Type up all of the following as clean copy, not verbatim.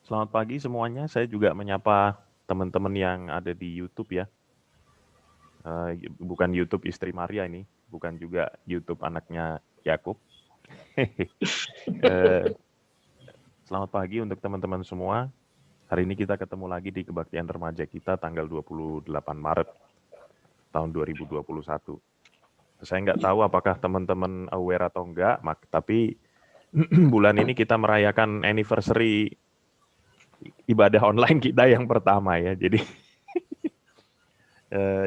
Selamat pagi semuanya. Saya juga menyapa teman-teman yang ada di YouTube ya. Bukan YouTube istri Maria ini, bukan juga YouTube anaknya Yakub. Eh, Selamat pagi untuk teman-teman semua. Hari ini kita ketemu lagi di kebaktian remaja kita tanggal 28 Maret tahun 2021. Saya nggak tahu apakah teman-teman aware atau enggak, tapi bulan ini kita merayakan anniversary ibadah online kita yang pertama ya. Jadi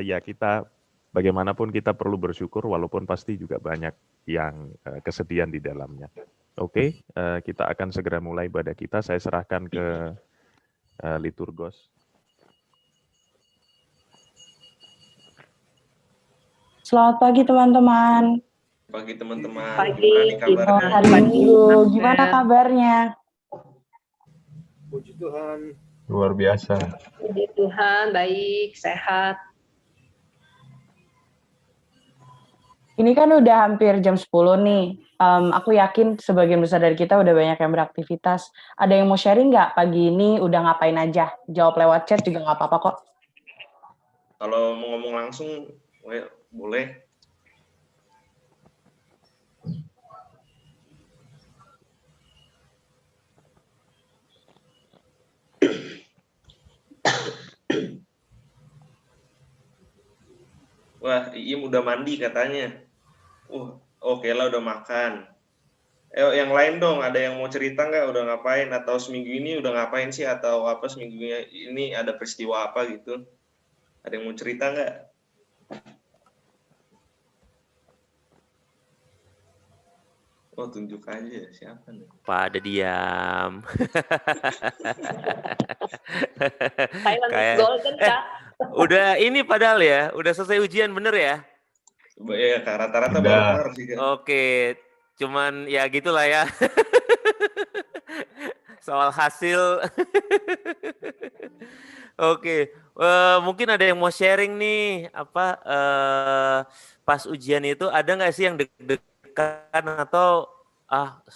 ya kita bagaimanapun kita perlu bersyukur walaupun pasti juga banyak yang kesedihan di dalamnya. Oke, kita akan segera mulai ibadah kita. Saya serahkan ke liturgos. Selamat pagi teman-teman. Pagi teman-teman. Pagi, Gimana nih kabarnya? Hari Minggu, gimana kabarnya? Puji Tuhan. Luar biasa. Puji Tuhan, baik, sehat. Ini kan udah hampir jam 10 nih. Aku yakin sebagian besar dari kita udah banyak yang beraktivitas. Ada yang mau sharing nggak pagi ini udah ngapain aja? Jawab lewat chat juga nggak apa-apa kok. Kalau mau ngomong langsung, boleh. Wah, Iim udah mandi katanya. Oke lah udah makan. Yang lain dong, ada yang mau cerita nggak udah ngapain? Atau seminggu ini udah ngapain sih? Atau apa seminggu ini ada peristiwa apa gitu? Ada yang mau cerita nggak? Oh, tunjuk aja siapa nih? Pada diam. Silent is golden, Kak. Udah ini padahal ya, udah selesai ujian bener ya? Ya, rata-rata baru kelar sih. Kan? Oke, cuman ya gitulah ya. Soal hasil. Oke, mungkin ada yang mau sharing nih, apa pas ujian itu ada nggak sih yang deg-degan atau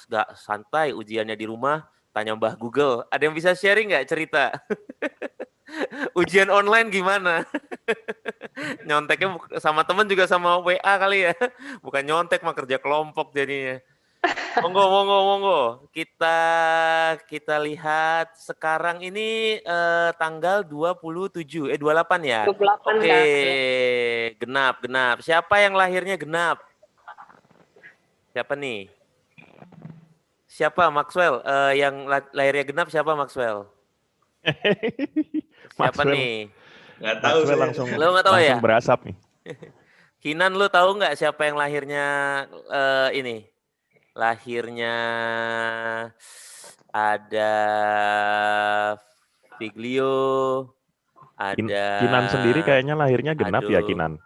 nggak santai ujiannya di rumah, tanya Mbah Google. Ada yang bisa sharing nggak cerita? Ujian online gimana? Nyonteknya sama temen juga sama WA kali ya, bukan nyontek mah kerja kelompok jadinya. Monggo. Kita lihat sekarang ini tanggal 28 ya. 28 Oke, genap. Siapa yang lahirnya genap? Siapa nih? Siapa Maxwell? Yang lahirnya genap siapa Maxwell? Siapa Maxwell, nih? Nggak tahu Maxwell saya. Lo nggak tahu ya? langsung berasap nih. Kinan, lo tahu nggak siapa yang lahirnya ini? Lahirnya ada Figlio, ada Kinan sendiri kayaknya lahirnya genap ya Kinan.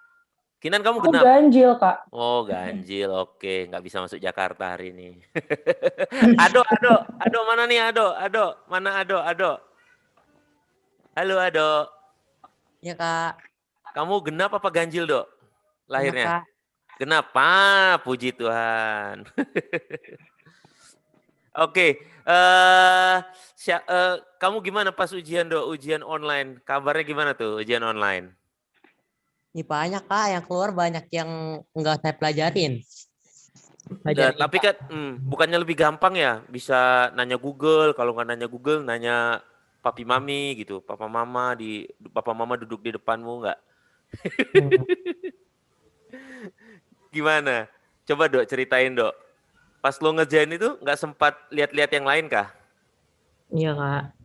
Kinan kamu Aku genap? ganjil, Kak. Oh ganjil, oke, nggak bisa masuk Jakarta hari ini. Ado, mana nih Ado? Mana Ado? Halo Ado. Ya Kak. Kamu genap apa ganjil Dok? Lahirnya? Genap, Genap, puji Tuhan. Oke, kamu gimana pas ujian Dok? Ujian online, kabarnya gimana tuh ujian online? Ini banyak Kak, yang keluar banyak yang nggak saya pelajarin. Tapi kan bukannya lebih gampang ya? Bisa nanya Google, kalau nggak nanya Google, nanya papi mami gitu. Papa mama duduk di depanmu nggak? Gimana? Coba Dok ceritain Dok. Pas lo ngerjain itu nggak sempat lihat-lihat yang lain kah? Iya Kak.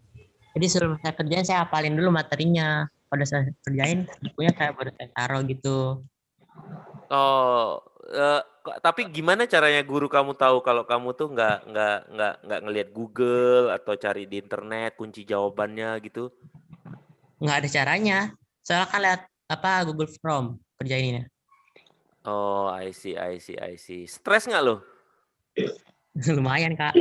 Jadi sebelum saya kerjain saya hafalin dulu materinya. Pada saya kerjain bukunya saya baru saya taruh gitu. Oh, tapi gimana caranya guru kamu tahu kalau kamu tuh nggak ngelihat Google atau cari di internet kunci jawabannya gitu? Nggak ada caranya. Soalnya kan lihat Google Form kerjainnya. Oh, I see. Stres nggak lo? Lumayan Kak.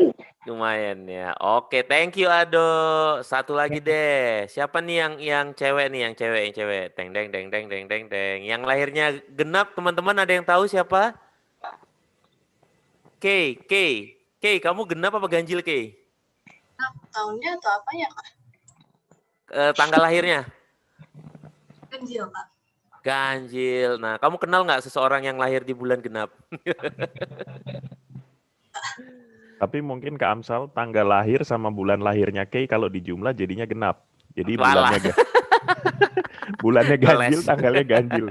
Lumayan ya. Oke, thank you Ado. Satu lagi deh. Siapa nih yang cewek nih, yang cewek. Deng. Yang lahirnya genap, teman-teman ada yang tahu siapa? Kay, kamu genap apa ganjil Kay? Tahunnya atau apanya, Kak? Tanggal lahirnya? Ganjil, Kak. Ganjil. Nah, kamu kenal nggak seseorang yang lahir di bulan genap? Tapi mungkin Kak Amsal tanggal lahir sama bulan lahirnya Kay kalau dijumlah jadinya genap. Jadi Walah. bulannya ganjil, Ngeles. tanggalnya ganjil.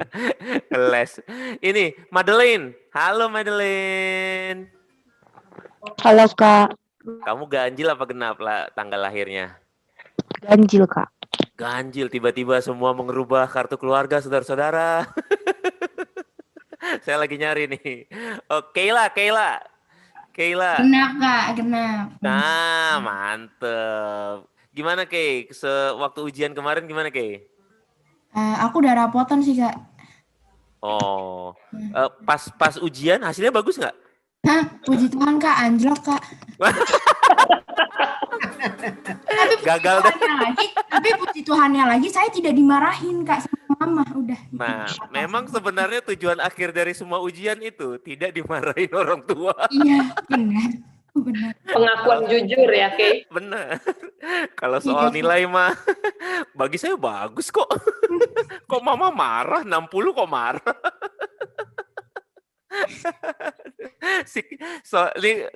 Les. Ini Madeline. Halo Madeline. Halo Kak, Kamu ganjil apa genap lah tanggal lahirnya? ganjil Kak. Ganjil, tiba-tiba semua mengerubah kartu keluarga saudara-saudara. Saya lagi nyari nih. Oh, Kayla. Genap Kak, genap. Nah, mantep. Gimana Kay? Sewaktu ujian kemarin gimana Kay? Aku udah rapotan sih Kak. Oh, pas ujian hasilnya bagus nggak? Hah, puji Tuhan Kak, anjlok Kak. Gagal deh. Tapi puji Tuhannya lagi saya tidak dimarahin Kak sama mama, udah. Nah, memang sebenarnya tujuan akhir dari semua ujian itu tidak dimarahin orang tua. Iya, benar. Pengakuan jujur ya, Kay. Benar. Kalau soal nilai mah, bagi saya bagus kok. Kok mama marah? 60 kok marah? Ini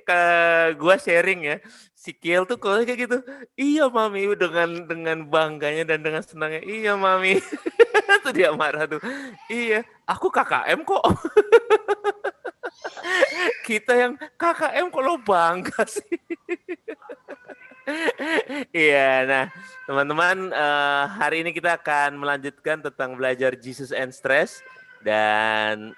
gua sharing ya. Si Kiel tuh kalau kayak gitu, iya mami, dengan bangganya dan dengan senangnya, iya mami. Tuh dia marah tuh, iya, aku KKM kok. Kita yang KKM kok lo bangga sih. Iya, nah teman-teman, hari ini kita akan melanjutkan tentang belajar Jesus and Stress, dan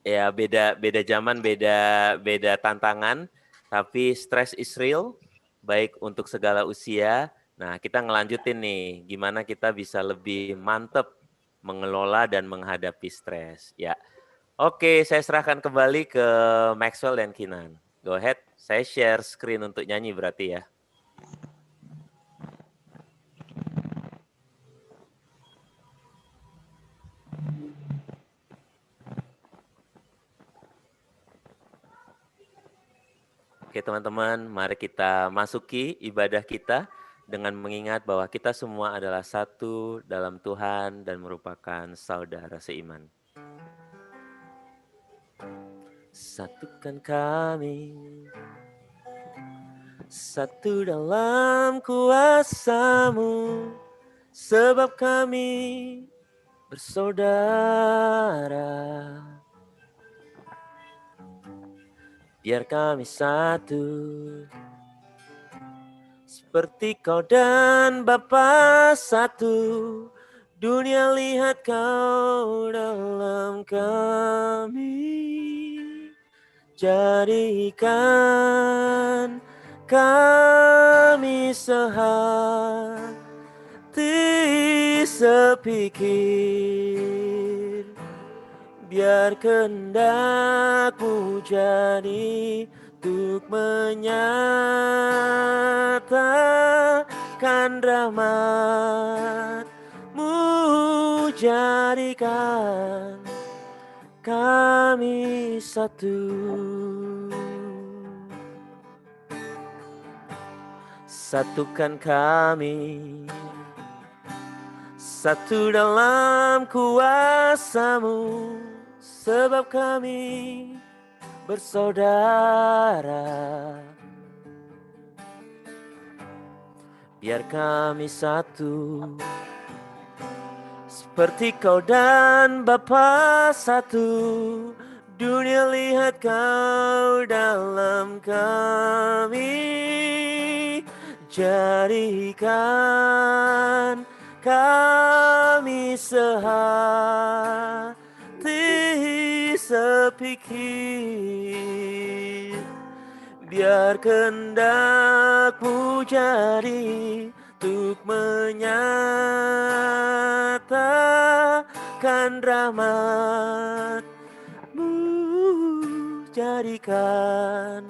ya beda zaman, beda tantangan, tapi stress is real, baik untuk segala usia. Nah, kita ngelanjutin nih, gimana kita bisa lebih mantep mengelola dan menghadapi stres. Ya, oke, saya serahkan kembali ke Maxwell dan Kinan. Go ahead, saya share screen untuk nyanyi berarti ya. Oke teman-teman, mari kita masuki ibadah kita dengan mengingat bahwa kita semua adalah satu dalam Tuhan dan merupakan saudara seiman. Satukan kami, satu dalam kuasa-Mu, sebab kami bersaudara. Biar kami satu, seperti Kau dan Bapa satu. Dunia lihat Kau dalam kami. Jadikan kami sehati sepikir. Biar kehendak-Mu jadi untuk menyatakan rahmat-Mu. Jadikan kami satu. Satukan kami, satu dalam kuasa-Mu, sebab kami bersaudara. Biar kami satu, seperti Kau dan Bapa satu. Dunia lihat Kau dalam kami. Jadikan kami sehati sepikir. Biar kehendak-Mu jadi untuk menyatakan rahmat-Mu. Jadikan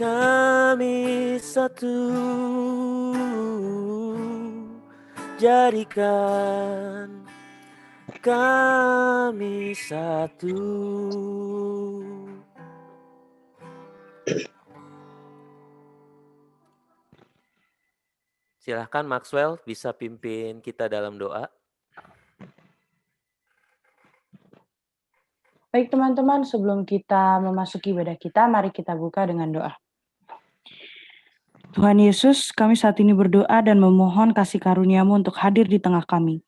kami satu. Jadikan kami satu. Silahkan Maxwell bisa pimpin kita dalam doa. Baik teman-teman, sebelum kita memasuki ibadah kita, mari kita buka dengan doa. Tuhan Yesus, kami saat ini berdoa dan memohon kasih karunia-Mu untuk hadir di tengah kami.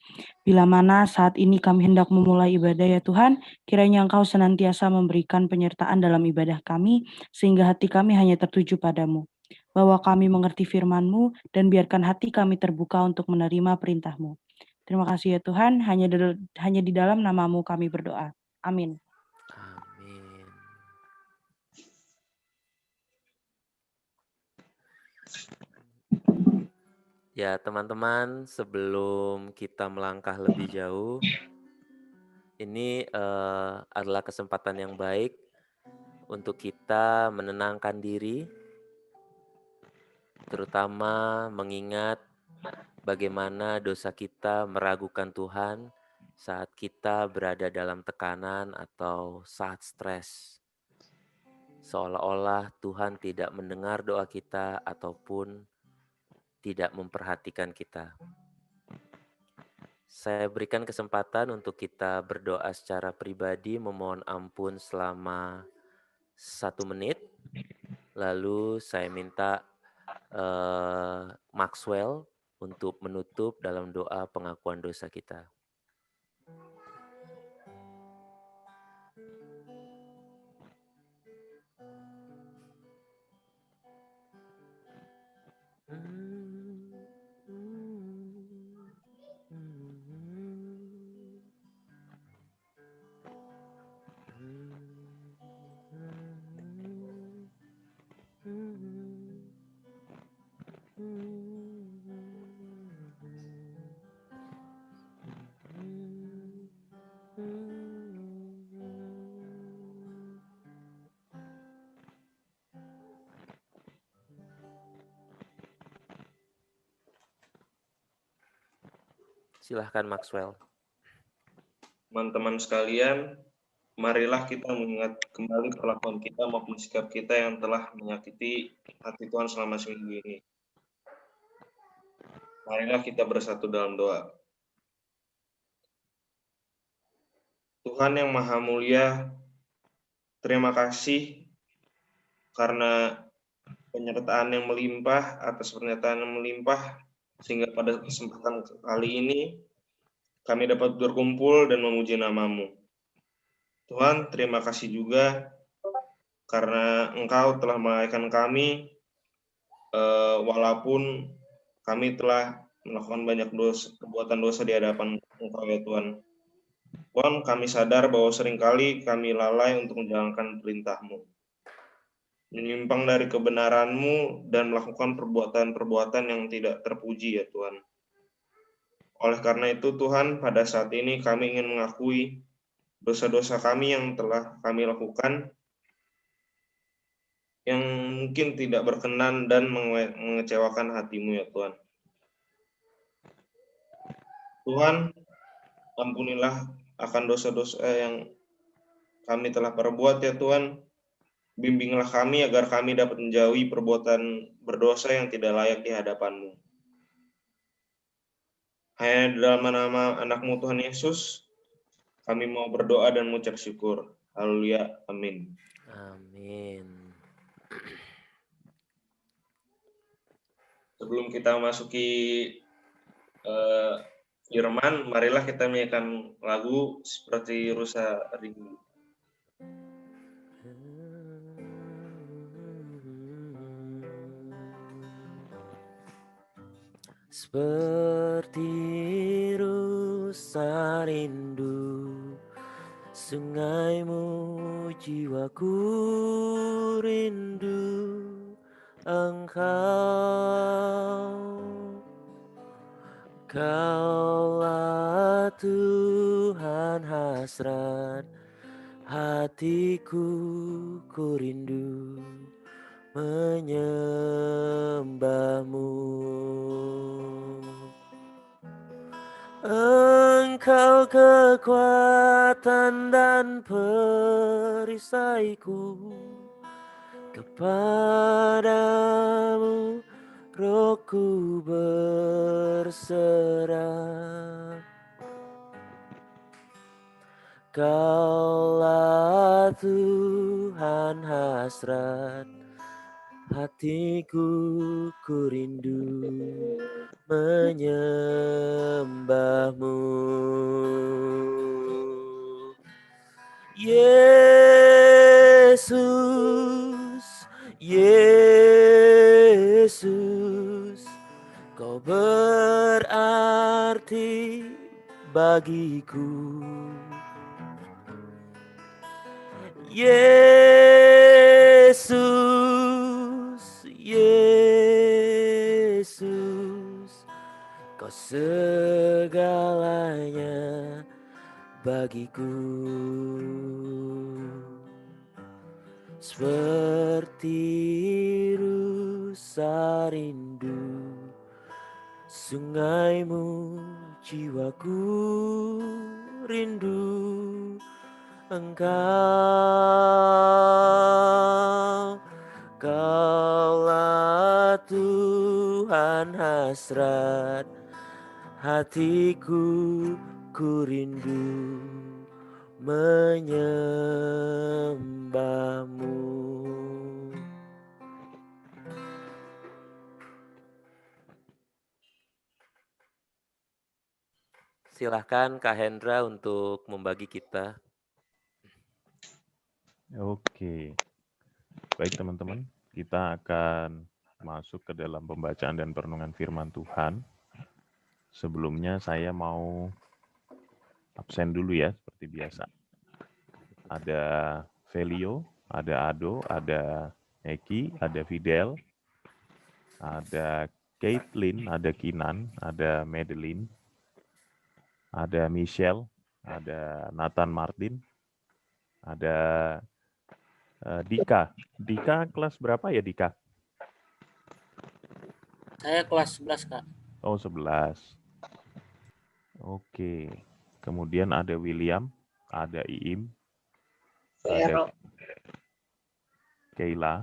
Bila mana saat ini kami hendak memulai ibadah ya Tuhan, kiranya Engkau senantiasa memberikan penyertaan dalam ibadah kami, sehingga hati kami hanya tertuju padamu. Bahwa kami mengerti firman-Mu, dan biarkan hati kami terbuka untuk menerima perintah-Mu. Terima kasih ya Tuhan, hanya di dalam nama-Mu kami berdoa. Amin. Amin. Ya teman-teman, sebelum kita melangkah lebih jauh, ini adalah kesempatan yang baik untuk kita menenangkan diri, terutama mengingat bagaimana dosa kita meragukan Tuhan saat kita berada dalam tekanan atau saat stres. Seolah-olah Tuhan tidak mendengar doa kita ataupun tidak memperhatikan kita. Saya berikan kesempatan untuk kita berdoa secara pribadi, memohon ampun selama 1 menit. Lalu saya minta Maxwell untuk menutup dalam doa pengakuan dosa kita. Silahkan Maxwell. Teman-teman sekalian, marilah kita mengingat kembali perlakuan kita maupun sikap kita yang telah menyakiti hati Tuhan selama seminggu ini. Marilah kita bersatu dalam doa. Tuhan yang Maha Mulia, terima kasih karena penyertaan yang melimpah, atas pernyataan yang melimpah, sehingga pada kesempatan kali ini kami dapat berkumpul dan memuji nama-Mu. Tuhan, terima kasih juga karena Engkau telah melahirkan kami, walaupun kami telah melakukan banyak perbuatan dosa di hadapan Engkau ya Tuhan. Tuhan, kami sadar bahwa seringkali kami lalai untuk menjalankan perintah-Mu, menyimpang dari kebenaran-Mu dan melakukan perbuatan-perbuatan yang tidak terpuji ya Tuhan. Oleh karena itu Tuhan, pada saat ini kami ingin mengakui dosa-dosa kami yang telah kami lakukan, yang mungkin tidak berkenan dan mengecewakan hati-Mu ya Tuhan. Tuhan, ampunilah akan dosa-dosa yang kami telah perbuat ya Tuhan. Bimbinglah kami agar kami dapat menjauhi perbuatan berdosa yang tidak layak di hadapan-Mu. Hanya dalam nama anak-Mu Tuhan Yesus, kami mau berdoa dan mengucap syukur. Haleluya. Amin. Amin. Sebelum kita masuki firman, marilah kita menyanyikan lagu seperti Rusa Rindu. Seperti rusa rindu, sungaimu jiwaku rindu Engkau. Kaulah Tuhan hasrat hatiku, ku rindu menyembah-Mu. Engkau kekuatan dan perisaiku, kepadamu rohku berserah. Kaulah Tuhan hasrat hatiku, ku rindu menyembahmu. Yesus, Yesus, Kau berarti bagiku. Yesus, Yesus, Kau segalanya bagiku. Seperti rusa rindu sungaimu, jiwaku rindu Engkau. Kaulah Tuhan hasrat hatiku, ku rindu menyembahmu. Silahkan Kak Hendra untuk membagi kita. Oke. Baik teman-teman, kita akan masuk ke dalam pembacaan dan perenungan firman Tuhan. Sebelumnya saya mau absen dulu ya, seperti biasa. Ada Velio, ada Ado, ada Eki, ada Fidel, ada Caitlin, ada Kinan, ada Madeline, ada Michelle, ada Nathan Martin, ada Dika. Dika kelas berapa ya Dika? Saya kelas 11, Kak. Oh, 11. Oke. Kemudian ada William, ada Iim, ada Kayla,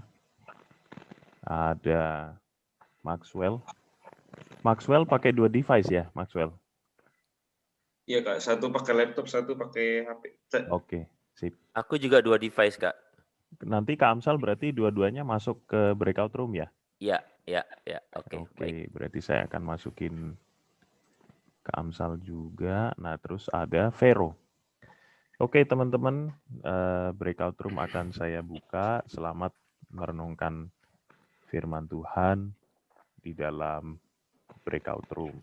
ada Maxwell. Maxwell pakai 2 device ya, Maxwell? Iya Kak, satu pakai laptop, satu pakai HP. Oke, sip. Aku juga 2 device, Kak. Nanti Kak Amsal berarti dua-duanya masuk ke breakout room ya? Ya. Oke, baik. Berarti saya akan masukin Kak Amsal juga. Nah, terus ada Vero. Oke, teman-teman, breakout room akan saya buka. Selamat merenungkan firman Tuhan di dalam breakout room.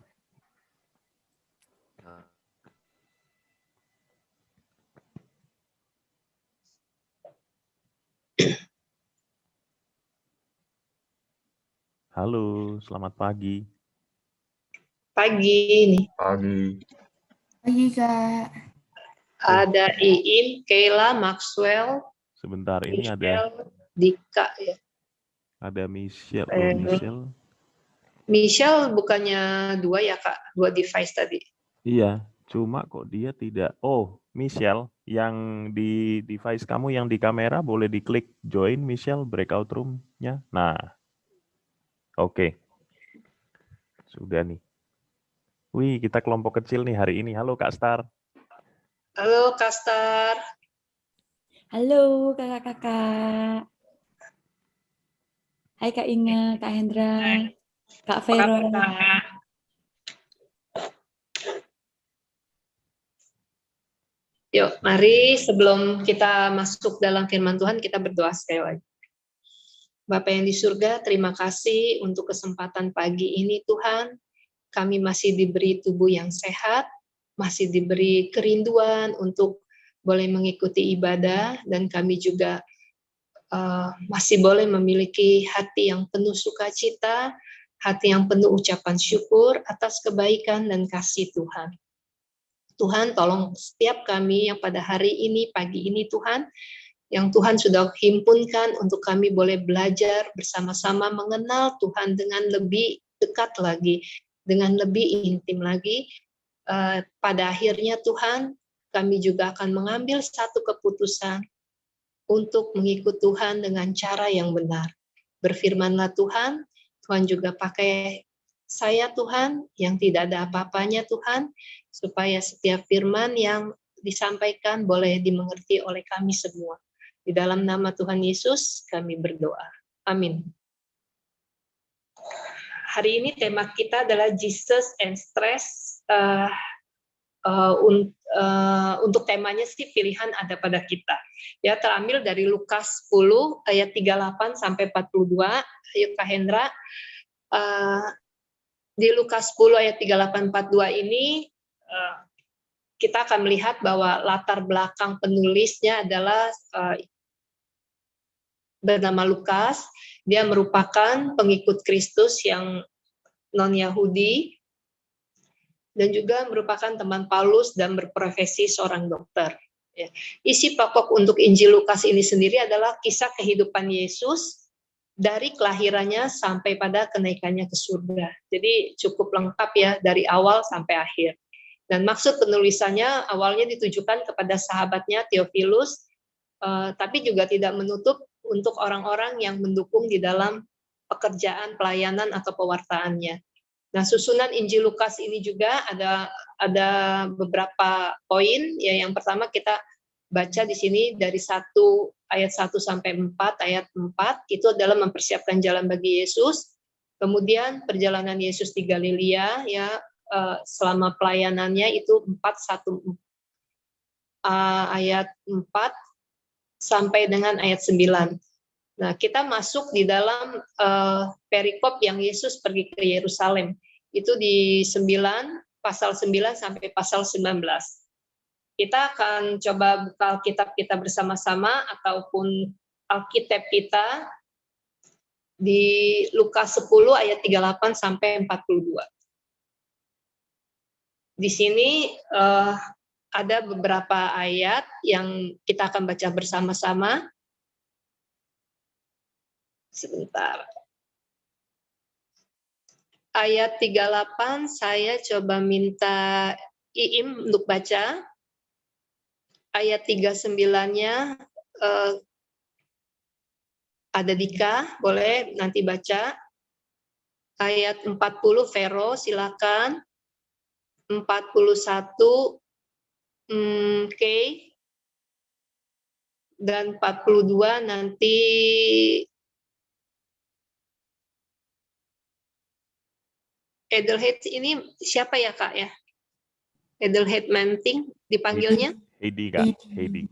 Halo, selamat pagi. Pagi nih. Pagi. Pagi, Kak. Ada Iin, Kayla, Maxwell, Sebentar, ini ada Michelle, Dika ya. ada Michelle. Michelle bukannya 2 ya Kak? 2 device tadi. Iya, cuma kok dia tidak. Oh, Michelle, yang di device kamu yang di kamera boleh diklik join Michelle breakout room-nya. Nah, oke. Sudah nih. Wih, kita kelompok kecil nih hari ini. Halo Kak Star. Halo Kak Star. Halo kakak-kakak. Hai Kak Inga, Kak Hendra, Kak Vero. Yuk, mari sebelum kita masuk dalam firman Tuhan, kita berdoa sekali lagi. Bapa yang di surga, terima kasih untuk kesempatan pagi ini Tuhan. Kami masih diberi tubuh yang sehat, masih diberi kerinduan untuk boleh mengikuti ibadah, dan kami juga masih boleh memiliki hati yang penuh sukacita, hati yang penuh ucapan syukur atas kebaikan dan kasih Tuhan. Tuhan, tolong setiap kami yang pada hari ini, pagi ini Tuhan, yang Tuhan sudah himpunkan untuk kami boleh belajar bersama-sama mengenal Tuhan dengan lebih dekat lagi, dengan lebih intim lagi. Pada akhirnya Tuhan, kami juga akan mengambil satu keputusan untuk mengikut Tuhan dengan cara yang benar. Berfirmanlah Tuhan, Tuhan juga pakai saya Tuhan, yang tidak ada apa-apanya Tuhan, supaya setiap firman yang disampaikan boleh dimengerti oleh kami semua. Di dalam nama Tuhan Yesus kami berdoa. Amin. Hari ini tema kita adalah Jesus and Stress. Untuk temanya sih pilihan ada pada kita. Ya, terambil dari Lukas 10 ayat 38 sampai 42. Ayo Kak Hendra. Di Lukas 10 ayat 38-42 ini kita akan melihat bahwa latar belakang penulisnya adalah bernama Lukas. Dia merupakan pengikut Kristus yang non-Yahudi dan juga merupakan teman Paulus dan berprofesi seorang dokter. Ya. Isi pokok untuk Injil Lukas ini sendiri adalah kisah kehidupan Yesus dari kelahirannya sampai pada kenaikannya ke surga. Jadi cukup lengkap ya dari awal sampai akhir. Dan maksud penulisannya awalnya ditujukan kepada sahabatnya Theophilus, tapi juga tidak menutup untuk orang-orang yang mendukung di dalam pekerjaan pelayanan atau pewartaannya. Nah, susunan Injil Lukas ini juga ada beberapa poin. Ya, yang pertama kita baca di sini dari ayat 1 sampai 4, ayat 4 itu adalah mempersiapkan jalan bagi Yesus. Kemudian perjalanan Yesus di Galilea ya selama pelayanannya itu 4 ayat 4 sampai dengan ayat 9. Nah, kita masuk di dalam perikop yang Yesus pergi ke Yerusalem. Itu di pasal 9 sampai pasal 19. Kita akan coba buka Alkitab kita bersama-sama ataupun Alkitab kita di Lukas 10 ayat 38 sampai 42. Di sini ada beberapa ayat yang kita akan baca bersama-sama. Sebentar. Ayat 38 saya coba minta Iim untuk baca. Ayat 39-nya ada Dika, boleh nanti baca. Ayat 40 Vero, silakan. 41 Kay. Dan 42 nanti Edelhead ini siapa ya Kak ya? Edelhead Manting dipanggilnya? Heidi Kak, Heidi.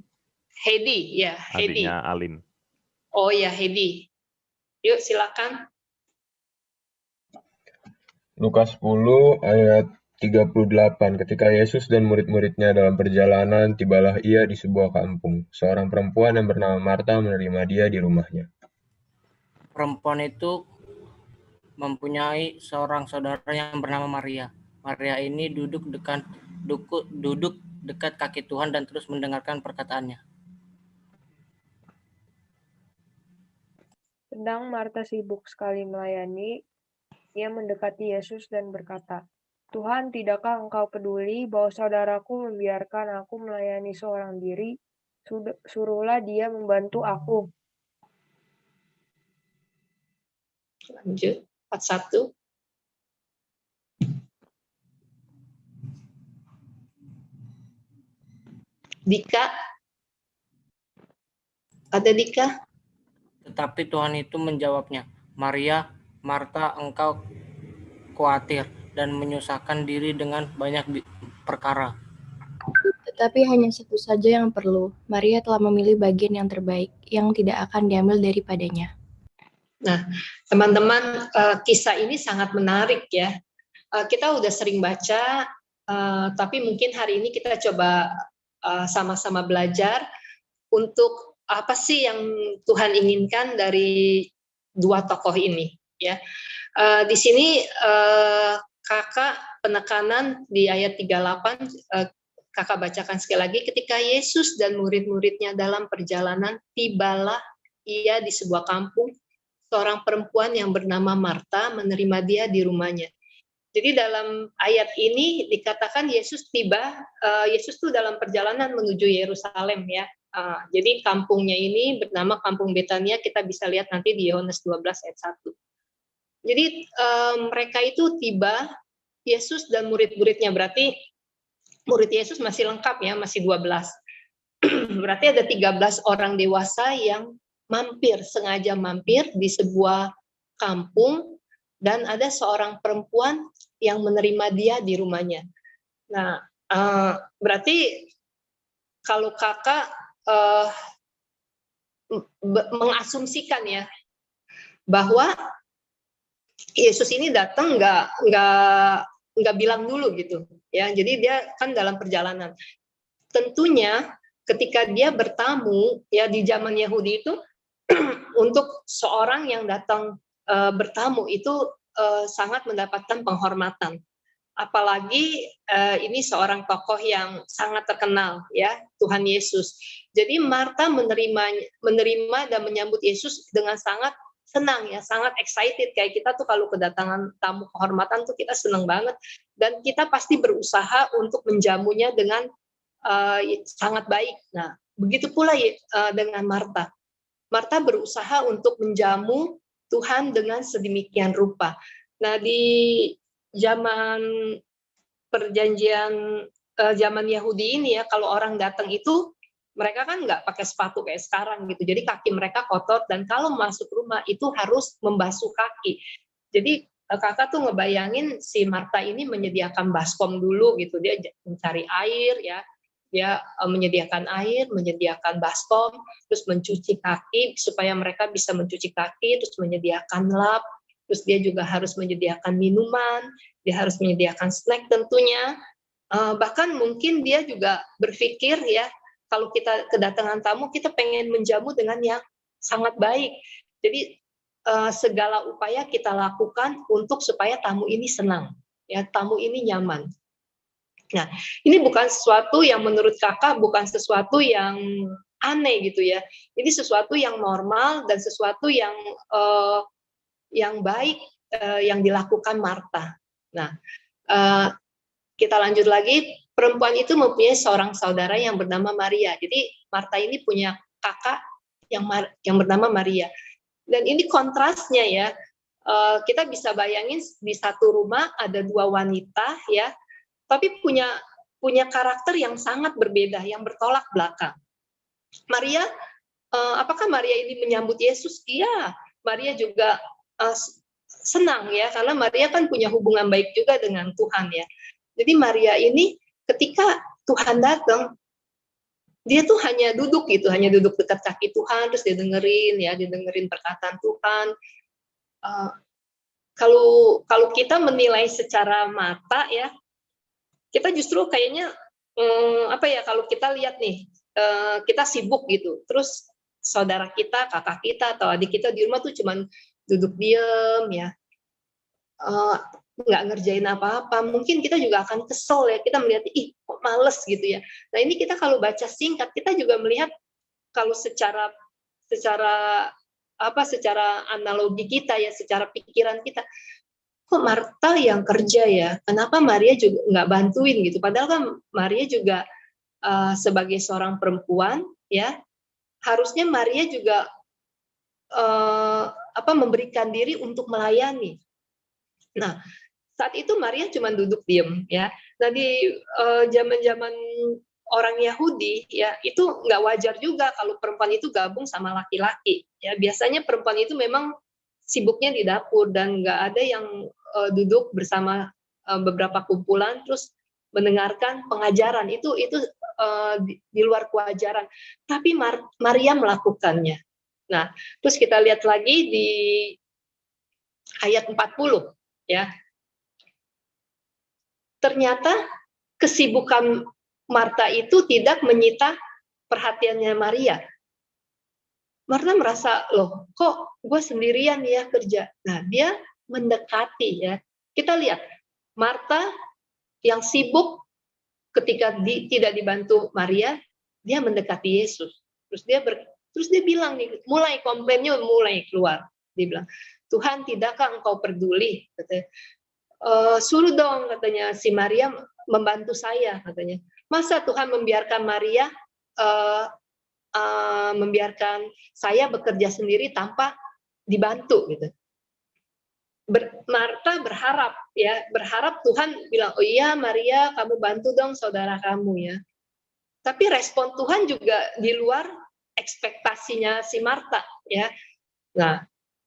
Heidi, ya Heidi. Adiknya Alin. Oh ya Heidi. Yuk silakan. Lukas 10 ayat 38. Ketika Yesus dan murid-muridnya dalam perjalanan, tibalah ia di sebuah kampung. Seorang perempuan yang bernama Marta menerima dia di rumahnya. Perempuan itu mempunyai seorang saudara yang bernama Maria. Maria ini duduk dekat kaki Tuhan dan terus mendengarkan perkataannya. Sedang Marta sibuk sekali melayani, ia mendekati Yesus dan berkata, Tuhan, tidakkah engkau peduli bahwa saudaraku membiarkan aku melayani seorang diri? Suruhlah dia membantu aku. Lanjut, 41. Dika? Ada Dika? Tetapi Tuhan itu menjawabnya, Maria, Marta, engkau khawatir dan menyusahkan diri dengan banyak perkara. Tetapi hanya satu saja yang perlu. Maria telah memilih bagian yang terbaik, yang tidak akan diambil daripadanya. Nah, teman-teman, kisah ini sangat menarik ya. Kita udah sering baca, tapi mungkin hari ini kita coba sama-sama belajar untuk apa sih yang Tuhan inginkan dari dua tokoh ini ya. Di sini kakak penekanan di ayat 38 kakak bacakan sekali lagi, ketika Yesus dan murid-muridnya dalam perjalanan, tibalah ia di sebuah kampung, seorang perempuan yang bernama Marta menerima dia di rumahnya. Jadi dalam ayat ini dikatakan Yesus tuh dalam perjalanan menuju Yerusalem ya. Jadi kampungnya ini bernama Kampung Betania, kita bisa lihat nanti di Yohanes 12 ayat Jadi mereka itu tiba, Yesus dan murid-muridnya, berarti murid Yesus masih lengkap ya, masih 12. Berarti ada 13 orang dewasa yang sengaja mampir di sebuah kampung, dan ada seorang perempuan yang menerima dia di rumahnya. Nah, berarti kalau kakak mengasumsikan ya, bahwa Yesus ini datang nggak bilang dulu gitu ya, jadi dia kan dalam perjalanan. Tentunya ketika dia bertamu ya di zaman Yahudi itu untuk seorang yang datang bertamu itu sangat mendapatkan penghormatan, apalagi ini seorang tokoh yang sangat terkenal ya, Tuhan Yesus. Jadi Marta menerima dan menyambut Yesus dengan sangat senang ya, sangat excited. Kayak kita tuh kalau kedatangan tamu kehormatan tuh kita senang banget, dan kita pasti berusaha untuk menjamunya dengan sangat baik. Nah, begitu pula dengan Marta. Marta berusaha untuk menjamu Tuhan dengan sedemikian rupa. Nah, di zaman perjanjian zaman Yahudi ini ya, kalau orang datang itu mereka kan nggak pakai sepatu kayak sekarang gitu, jadi kaki mereka kotor, dan kalau masuk rumah itu harus membasuh kaki. Jadi kakak tuh ngebayangin si Marta ini menyediakan baskom dulu gitu, dia mencari air ya, dia menyediakan air, menyediakan baskom, terus mencuci kaki supaya mereka bisa mencuci kaki, terus menyediakan lap, terus dia juga harus menyediakan minuman, dia harus menyediakan snack tentunya, bahkan mungkin dia juga berpikir ya, kalau kita kedatangan tamu, kita pengen menjamu dengan yang sangat baik. Jadi segala upaya kita lakukan untuk supaya tamu ini senang, ya, tamu ini nyaman. Nah, ini bukan sesuatu yang menurut kakak bukan sesuatu yang aneh gitu ya. Ini sesuatu yang normal dan sesuatu yang baik yang dilakukan Marta. Nah, kita lanjut lagi. Perempuan itu mempunyai seorang saudara yang bernama Maria. Jadi Marta ini punya kakak yang bernama Maria. Dan ini kontrasnya ya. Kita bisa bayangin di satu rumah ada dua wanita ya, tapi punya karakter yang sangat berbeda, yang bertolak belakang. Maria, apakah Maria ini menyambut Yesus? Iya, Maria juga senang ya, karena Maria kan punya hubungan baik juga dengan Tuhan ya. Jadi Maria ini ketika Tuhan datang, dia tuh hanya duduk gitu, hanya duduk dekat kaki Tuhan, terus dia dengerin perkataan Tuhan. Kalau kita menilai secara mata ya, kita justru kayaknya kalau kita lihat nih, kita sibuk gitu, terus saudara kita, kakak kita atau adik kita di rumah tuh cuman duduk diem ya, nggak ngerjain apa-apa, mungkin kita juga akan kesel ya, kita melihat kok males gitu ya. Nah ini kita kalau baca singkat, kita juga melihat kalau secara analogi kita ya, secara pikiran kita, kok Marta yang kerja ya, kenapa Maria juga nggak bantuin gitu, padahal kan Maria juga sebagai seorang perempuan ya, harusnya Maria juga memberikan diri untuk melayani. Nah, saat itu Maria cuma duduk diem ya. Nah di zaman-zaman orang Yahudi ya, itu nggak wajar juga kalau perempuan itu gabung sama laki-laki ya. Biasanya perempuan itu memang sibuknya di dapur dan nggak ada yang duduk bersama beberapa kumpulan terus mendengarkan pengajaran. Itu di luar kewajaran. Tapi Maria melakukannya. Nah, terus kita lihat lagi di ayat 40 ya. Ternyata kesibukan Marta itu tidak menyita perhatiannya Maria. Marta merasa, loh kok gue sendirian ya kerja. Nah dia mendekati ya. Kita lihat Marta yang sibuk ketika tidak dibantu Maria, dia mendekati Yesus. Terus dia bilang nih, komplainnya mulai keluar. Dia bilang, Tuhan tidakkah engkau peduli? Katanya, suruh dong katanya si Maria membantu saya katanya. Masa Tuhan membiarkan Maria membiarkan saya bekerja sendiri tanpa dibantu gitu. Marta berharap Tuhan bilang, oh iya Maria, kamu bantu dong saudara kamu ya. Tapi respon Tuhan juga di luar ekspektasinya si Marta ya. Nah,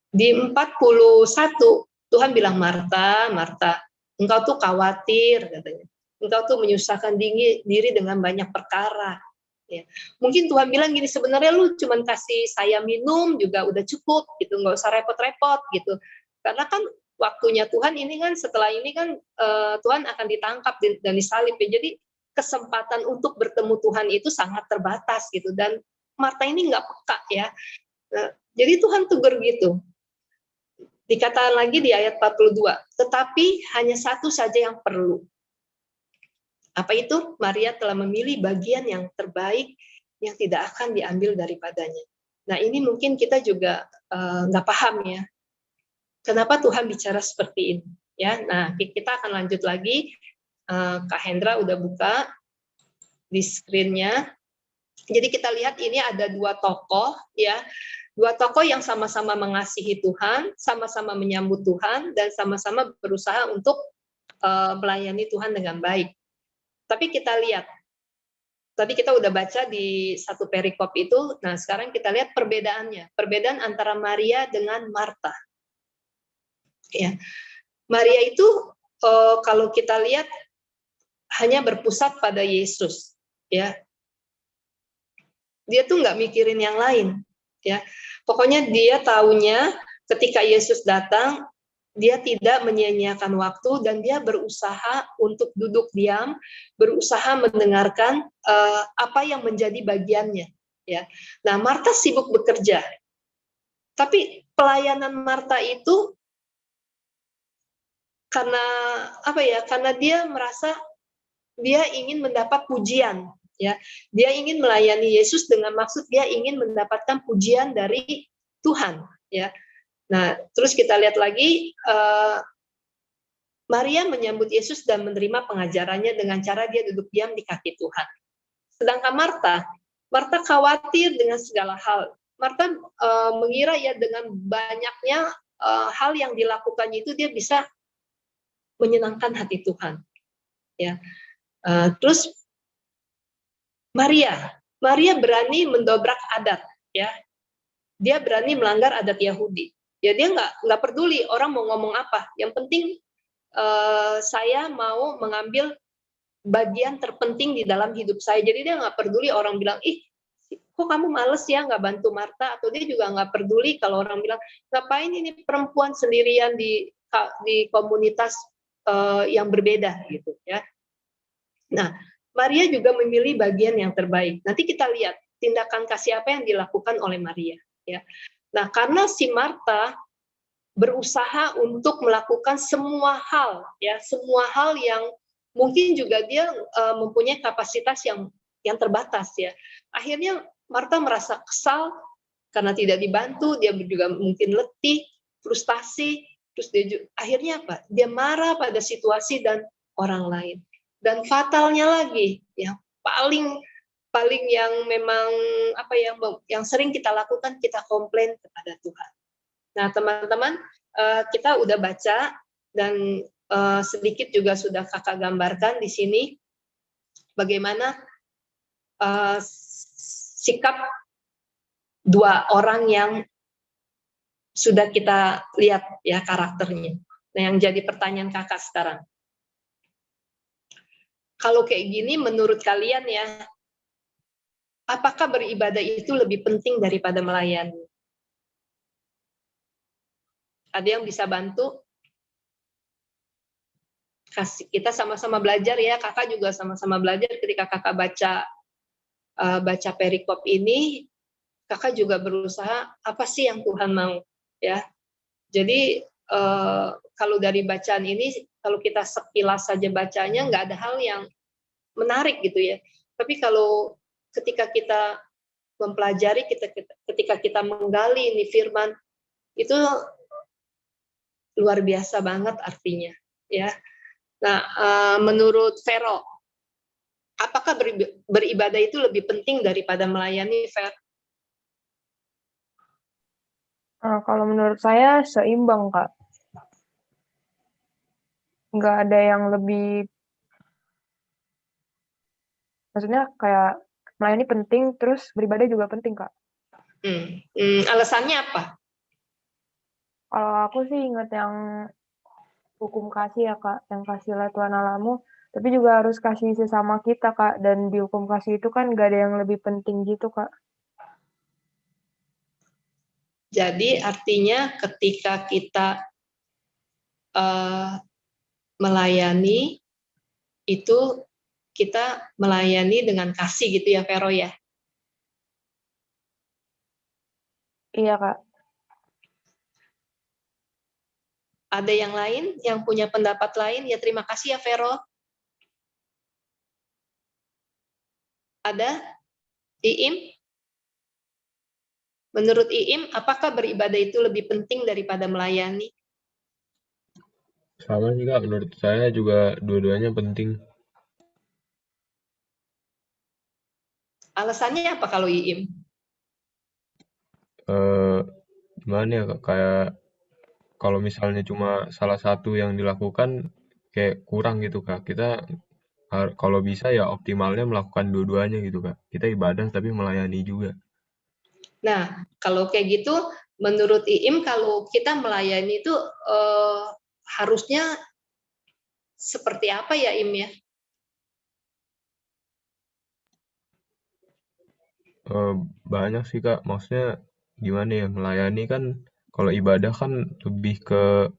di 41 Tuhan bilang, Marta, engkau tuh khawatir katanya. Engkau tuh menyusahkan diri dengan banyak perkara. Ya. Mungkin Tuhan bilang gini, sebenarnya lu cuman kasih saya minum juga udah cukup gitu, nggak usah repot-repot gitu. Karena kan waktunya Tuhan ini kan setelah ini kan Tuhan akan ditangkap dan disalib ya. Jadi kesempatan untuk bertemu Tuhan itu sangat terbatas gitu. Dan Marta ini nggak peka ya. Nah, jadi Tuhan tegur gitu. Dikatakan lagi di ayat 42, tetapi hanya satu saja yang perlu. Apa itu? Maria telah memilih bagian yang terbaik yang tidak akan diambil daripadanya. Nah ini mungkin kita juga nggak paham ya. Kenapa Tuhan bicara seperti ini? Ya, nah kita akan lanjut lagi. Kak Hendra udah buka di screen-nya. Jadi kita lihat ini ada dua tokoh ya. Dua tokoh yang sama-sama mengasihi Tuhan, sama-sama menyambut Tuhan, dan sama-sama berusaha untuk melayani Tuhan dengan baik. Tapi kita lihat, tadi kita udah baca di satu perikop itu, nah sekarang kita lihat perbedaannya. Perbedaan antara Maria dengan Marta. Ya, Maria itu kalau kita lihat hanya berpusat pada Yesus. Ya, dia tuh nggak mikirin yang lain. Ya, pokoknya dia taunya ketika Yesus datang, dia tidak menyia-nyiakan waktu dan dia berusaha untuk duduk diam, berusaha mendengarkan apa yang menjadi bagiannya. Ya, nah Marta sibuk bekerja, tapi pelayanan Marta itu karena apa ya? Karena dia merasa dia ingin mendapat pujian. Ya, dia ingin melayani Yesus dengan maksud dia ingin mendapatkan pujian dari Tuhan. Ya, nah terus kita lihat lagi Maria menyambut Yesus dan menerima pengajarannya dengan cara dia duduk diam di kaki Tuhan. Sedangkan Marta khawatir dengan segala hal. Marta mengira ya dengan banyaknya hal yang dilakukannya itu dia bisa menyenangkan hati Tuhan. Ya, terus Maria berani mendobrak adat, ya. Dia berani melanggar adat Yahudi. Ya dia nggak peduli orang mau ngomong apa. Yang penting saya mau mengambil bagian terpenting di dalam hidup saya. Jadi dia nggak peduli orang bilang, ih, kok kamu males ya nggak bantu Marta? Atau dia juga nggak peduli kalau orang bilang, ngapain ini perempuan sendirian di komunitas yang berbeda gitu, ya. Nah. Maria juga memilih bagian yang terbaik. Nanti kita lihat tindakan kasih apa yang dilakukan oleh Maria. Ya. Nah, karena si Marta berusaha untuk melakukan semua hal, ya, semua hal yang mungkin juga dia mempunyai kapasitas yang terbatas, ya. Akhirnya Marta merasa kesal karena tidak dibantu, dia juga mungkin letih, frustasi, terus dia akhirnya apa? Dia marah pada situasi dan orang lain. Dan fatalnya lagi, yang paling yang memang apa yang sering kita lakukan, kita komplain kepada Tuhan. Nah, teman-teman, kita udah baca dan sedikit juga sudah kakak gambarkan di sini bagaimana sikap dua orang yang sudah kita lihat ya karakternya. Nah, yang jadi pertanyaan kakak sekarang. Kalau kayak gini, menurut kalian ya, apakah beribadah itu lebih penting daripada melayani? Ada yang bisa bantu? Kita sama-sama belajar ya, kakak juga sama-sama belajar ketika kakak baca perikop ini, kakak juga berusaha, apa sih yang Tuhan mau? Ya, jadi kalau dari bacaan ini, kalau kita sekilas saja bacanya, nggak ada hal yang menarik gitu ya. Tapi kalau ketika kita mempelajari, ketika kita menggali ini firman, itu luar biasa banget artinya. Ya. Nah, menurut Vero, apakah beribadah itu lebih penting daripada melayani, Ver? Kalau menurut saya seimbang, Kak. nggak ada yang lebih, maksudnya kayak melayani penting, terus beribadah juga penting, Kak. Alasannya apa? Kalau aku sih ingat yang hukum kasih ya, Kak, yang kasihlah Tuhan Allahmu, tapi juga harus kasih sesama kita, Kak, dan di hukum kasih itu kan nggak ada yang lebih penting gitu, Kak. Jadi artinya ketika kita melayani, itu kita melayani dengan kasih gitu ya, Vero ya? Iya, Kak. Ada yang lain yang punya pendapat lain? Ya terima kasih ya, Vero. Ada? Iim? Menurut Iim, apakah beribadah itu lebih penting daripada melayani? Sama sih Kak, menurut saya juga dua-duanya penting. Alasannya apa kalau Iim? Gimana ya Kak, kayak kalau misalnya cuma salah satu yang dilakukan kayak kurang gitu Kak. Kita kalau bisa ya optimalnya melakukan dua-duanya gitu Kak. Kita ibadah tapi melayani juga. Nah, kalau kayak gitu, menurut Iim kalau kita melayani itu harusnya seperti apa ya, Im ya? Banyak sih Kak, maksudnya gimana ya, melayani kan kalau ibadah kan lebih ke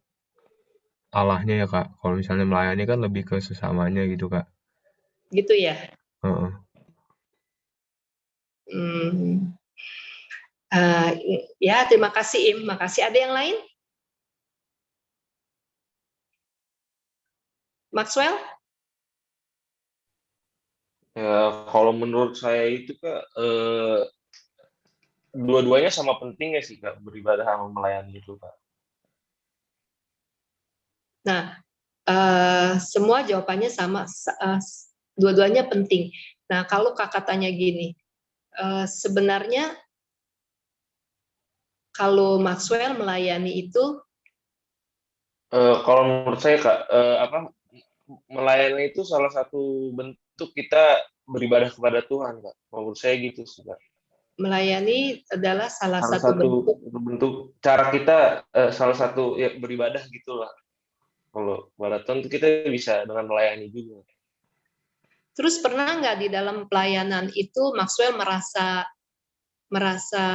Allahnya ya Kak. Kalau misalnya melayani kan lebih ke sesamanya gitu Kak. Gitu ya? Heeh. Ya, terima kasih Im. Makasih. Ada yang lain? Maxwell? Ya, kalau menurut saya itu Kak, dua-duanya sama pentingnya sih Kak, beribadah sama melayani itu Kak. Nah, semua jawabannya sama, dua-duanya penting. Nah, kalau kakak tanya gini, sebenarnya kalau Maxwell melayani itu, kalau menurut saya Kak, melayani itu salah satu bentuk kita beribadah kepada Tuhan Kak. Menurut saya gitu sih Kak. Melayani adalah salah Salah satu bentuk cara kita, salah satu ya, beribadah gitulah. Kalau kepada Tuhan kita bisa dengan melayani juga. Terus pernah nggak di dalam pelayanan itu Maxwell merasa merasa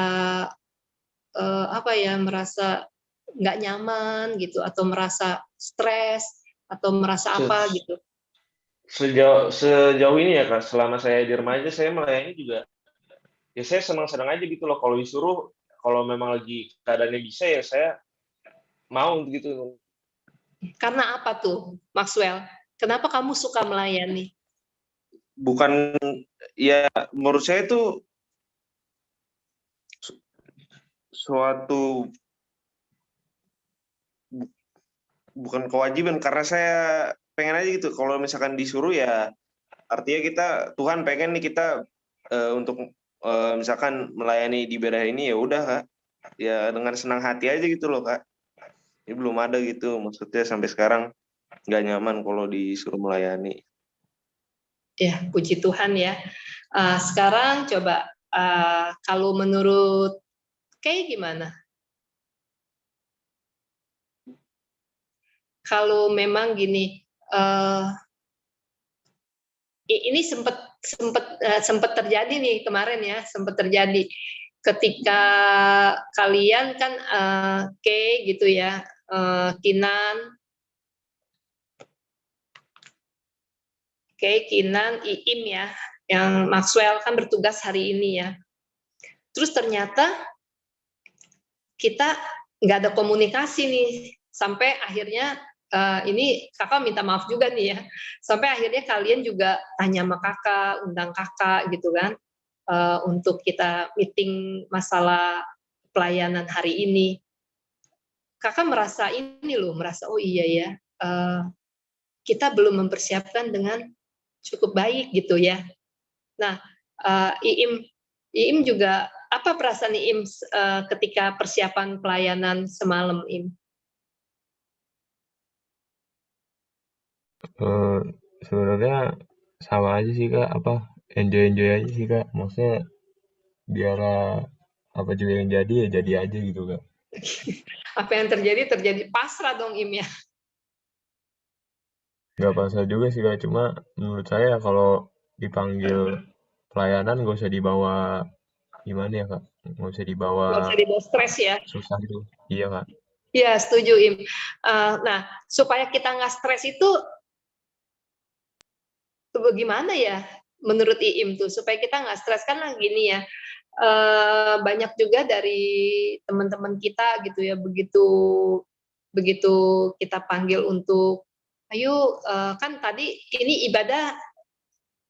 nggak nyaman gitu, atau merasa stres, atau merasa apa gitu? Sejauh ini ya Kak, selama saya di remaja saya melayani juga, ya saya senang-senang aja gitu loh. Kalau disuruh, kalau memang lagi keadaannya bisa ya saya mau gitu. Karena apa tuh, Maxwell? Kenapa kamu suka melayani? Bukan, ya menurut saya itu suatu bukan kewajiban, karena saya pengen aja gitu. Kalau misalkan disuruh ya artinya kita, Tuhan pengen nih kita untuk misalkan melayani di ibadah ini, ya udah Kak. Ya dengan senang hati aja gitu loh Kak. Ini belum ada gitu, maksudnya sampai sekarang nggak nyaman kalau disuruh melayani. Ya, puji Tuhan ya. Sekarang coba kalau menurut Kay gimana? Kalau memang gini, ini sempat terjadi nih kemarin ya, sempat terjadi ketika kalian kan Kay gitu ya, Kinan, Iim ya, yang Maxwell kan bertugas hari ini ya. Terus ternyata kita nggak ada komunikasi nih, sampai akhirnya ini kakak minta maaf juga nih ya, sampai akhirnya kalian juga tanya sama kakak, undang kakak gitu kan, untuk kita meeting masalah pelayanan hari ini. Kakak merasa oh iya ya, kita belum mempersiapkan dengan cukup baik gitu ya. Nah, Iim juga, apa perasaan Iim ketika persiapan pelayanan semalam, Im? Sebenarnya sama aja sih Kak, enjoy aja sih Kak. Maksudnya biar apa juga yang jadi ya jadi aja gitu Kak. Apa yang terjadi pasrah dong Im ya. Nggak pasal juga sih Kak, cuma menurut saya kalau dipanggil pelayanan nggak usah dibawa gimana ya Kak, nggak usah dibawa Nggak usah dibawa stres ya. susah gitu. Iya Kak. Ya setuju Im. Nah supaya kita nggak stres itu bagaimana ya menurut Iim tuh supaya kita nggak stres kan gini ya. Banyak juga dari teman-teman kita gitu ya, begitu kita panggil untuk ayo, kan tadi ini ibadah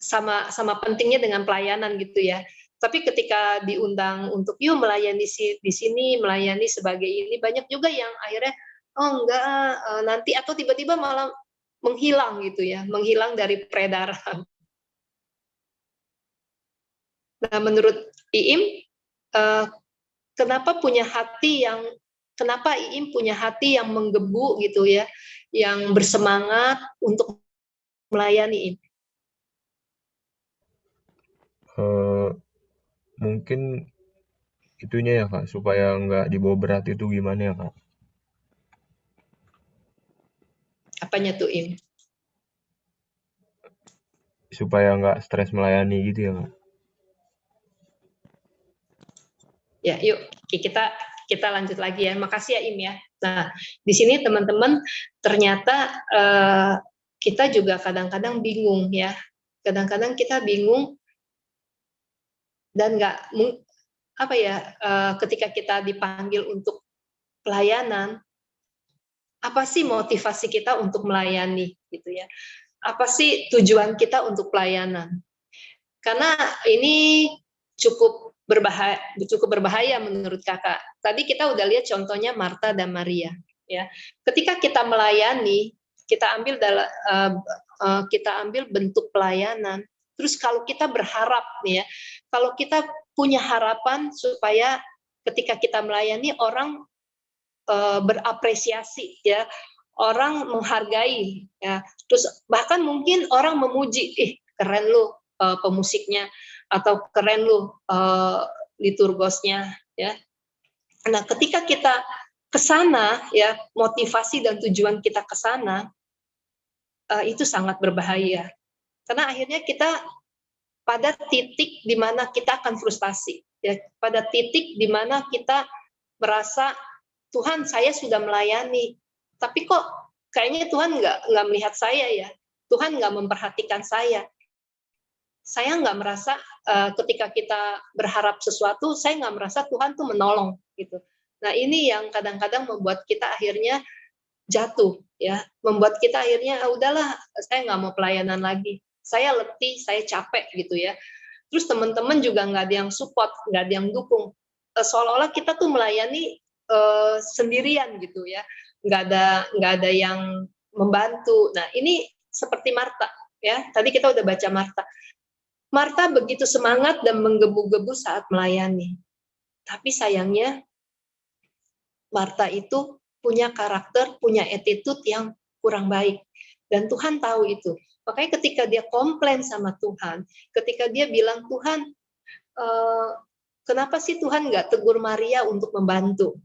sama pentingnya dengan pelayanan gitu ya. Tapi ketika diundang untuk yuk melayani di sini, melayani sebagai ini, banyak juga yang akhirnya oh enggak, nanti atau tiba-tiba malah menghilang gitu ya, menghilang dari peredaran. Nah, menurut Iim, kenapa Iim punya hati yang menggebu gitu ya, yang bersemangat untuk melayani Iim? Mungkin itunya ya Kak, supaya nggak dibawa berat itu gimana ya Kak? Apanya tuh Iim? Supaya nggak stres melayani gitu ya Kak? Ya, yuk kita lanjut lagi ya. Makasih ya Im ya. Nah, di sini teman-teman ternyata kita juga kadang-kadang bingung ya. Kadang-kadang kita bingung dan ketika kita dipanggil untuk pelayanan, apa sih motivasi kita untuk melayani gitu ya? Apa sih tujuan kita untuk pelayanan? Karena ini cukup berbahaya menurut Kakak. Tadi kita udah lihat contohnya Marta dan Maria ya. Ketika kita melayani, kita ambil bentuk pelayanan. Terus kalau kita berharap nih ya, kalau kita punya harapan supaya ketika kita melayani orang berapresiasi ya, orang menghargai ya. Terus bahkan mungkin orang memuji, keren lu pemusiknya, atau keren lu liturgosnya ya. Nah, ketika kita ke sana ya, motivasi dan tujuan kita ke sana itu sangat berbahaya. Karena akhirnya kita pada titik di mana kita akan frustasi ya, pada titik di mana kita merasa Tuhan saya sudah melayani, tapi kok kayaknya Tuhan nggak melihat saya ya, Tuhan nggak memperhatikan saya. Saya nggak merasa ketika kita berharap sesuatu, saya nggak merasa Tuhan tuh menolong gitu. Nah ini yang kadang-kadang membuat kita akhirnya jatuh ya, membuat kita akhirnya udahlah saya nggak mau pelayanan lagi, saya letih, saya capek gitu ya. Terus teman-teman juga nggak ada yang support, nggak ada yang dukung, seolah-olah kita tuh melayani sendirian gitu ya, nggak ada yang membantu. Nah ini seperti Marta ya, tadi kita udah baca Marta begitu semangat dan menggebu-gebu saat melayani. Tapi sayangnya Marta itu punya karakter, punya attitude yang kurang baik. Dan Tuhan tahu itu. Makanya ketika dia komplain sama Tuhan, ketika dia bilang, Tuhan, kenapa sih Tuhan nggak tegur Maria untuk membantu?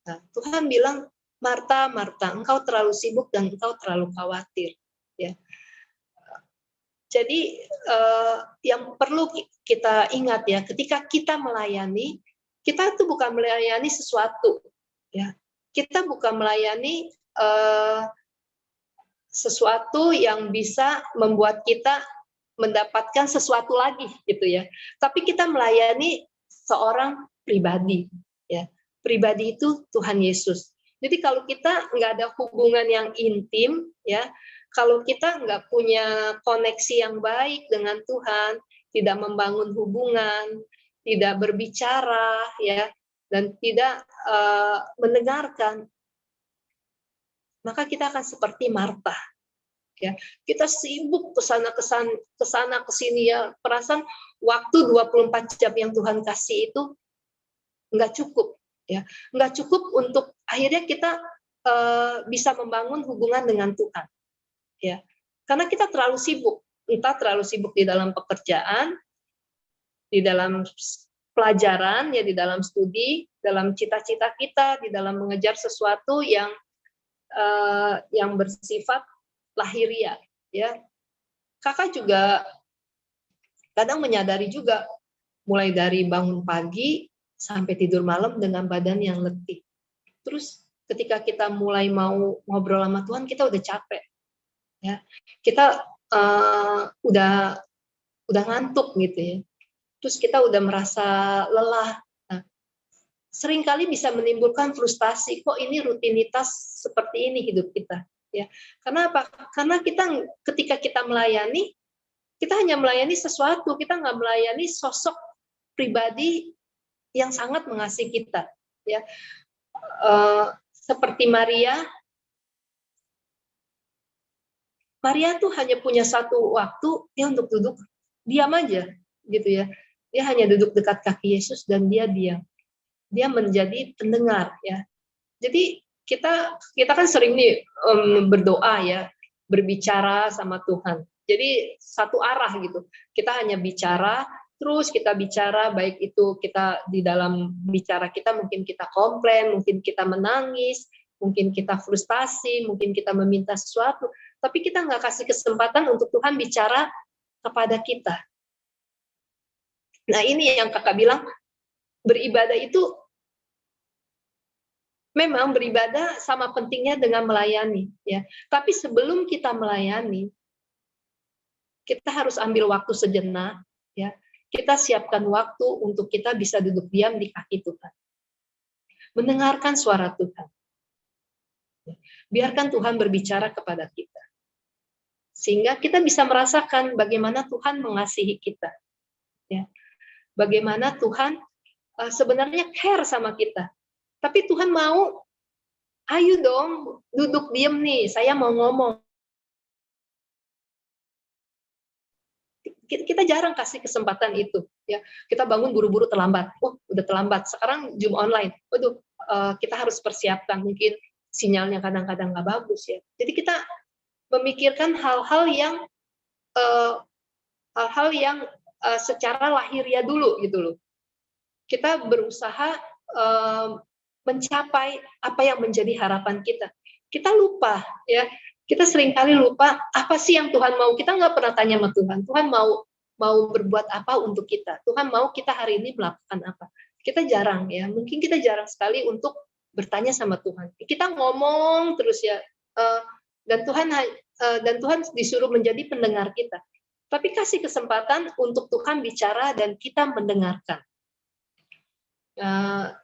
Nah, Tuhan bilang, Marta, Marta, engkau terlalu sibuk dan engkau terlalu khawatir. Ya. Jadi yang perlu kita ingat ya, ketika kita melayani, kita itu bukan melayani sesuatu, ya. Kita bukan melayani sesuatu yang bisa membuat kita mendapatkan sesuatu lagi, gitu ya. Tapi kita melayani seorang pribadi, ya. Pribadi itu Tuhan Yesus. Jadi kalau kita nggak ada hubungan yang intim, ya. Kalau kita nggak punya koneksi yang baik dengan Tuhan, tidak membangun hubungan, tidak berbicara, ya, dan tidak mendengarkan, maka kita akan seperti Marta. Ya, kita sibuk kesana kesini ya, perasaan waktu 24 jam yang Tuhan kasih itu nggak cukup, ya, nggak cukup untuk akhirnya kita bisa membangun hubungan dengan Tuhan. Ya, Karena kita terlalu sibuk, entah terlalu sibuk di dalam pekerjaan, di dalam pelajaran, ya di dalam studi, dalam cita-cita kita, di dalam mengejar sesuatu yang bersifat lahiriah, ya. Kakak juga kadang menyadari juga, mulai dari bangun pagi sampai tidur malam dengan badan yang letih. Terus ketika kita mulai mau ngobrol sama Tuhan, kita udah capek, ya. Kita udah ngantuk gitu ya. Terus kita udah merasa lelah. Nah, seringkali bisa menimbulkan frustasi, kok ini rutinitas seperti ini hidup kita, ya. Karena apa? Karena ketika kita melayani, kita hanya melayani sesuatu, kita nggak melayani sosok pribadi yang sangat mengasihi kita, ya. Seperti Maria tuh hanya punya satu waktu, dia untuk duduk diam aja, gitu ya. Dia hanya duduk dekat kaki Yesus dan dia diam. Dia menjadi pendengar, ya. Jadi kita kan sering nih berdoa, ya, berbicara sama Tuhan. Jadi satu arah gitu. Kita hanya bicara, terus kita bicara, baik itu kita di dalam bicara kita mungkin kita komplain, mungkin kita menangis, mungkin kita frustasi, mungkin kita meminta sesuatu, tapi kita nggak kasih kesempatan untuk Tuhan bicara kepada kita. Nah, ini yang kakak bilang, beribadah itu memang beribadah sama pentingnya dengan melayani, ya. Tapi sebelum kita melayani, kita harus ambil waktu sejenak, ya. Kita siapkan waktu untuk kita bisa duduk diam di kaki Tuhan. Mendengarkan suara Tuhan. Biarkan Tuhan berbicara kepada kita. Sehingga kita bisa merasakan bagaimana Tuhan mengasihi kita, ya. Bagaimana Tuhan sebenarnya care sama kita. Tapi Tuhan mau, ayo dong, duduk diem nih, saya mau ngomong. Kita jarang kasih kesempatan itu, ya. Kita bangun buru-buru terlambat. Udah terlambat. Sekarang Zoom online. Waduh, kita harus persiapkan. Mungkin sinyalnya kadang-kadang nggak bagus, ya. Jadi kita memikirkan hal-hal yang secara lahiriah dulu, gitu loh. Kita berusaha mencapai apa yang menjadi harapan kita. Kita lupa, ya. Kita seringkali lupa apa sih yang Tuhan mau. Kita nggak pernah tanya sama Tuhan. Tuhan mau berbuat apa untuk kita. Tuhan mau kita hari ini melakukan apa. Kita jarang, ya. Mungkin kita jarang sekali untuk bertanya sama Tuhan. Kita ngomong terus, ya. Dan Tuhan disuruh menjadi pendengar kita. Tapi kasih kesempatan untuk Tuhan bicara dan kita mendengarkan.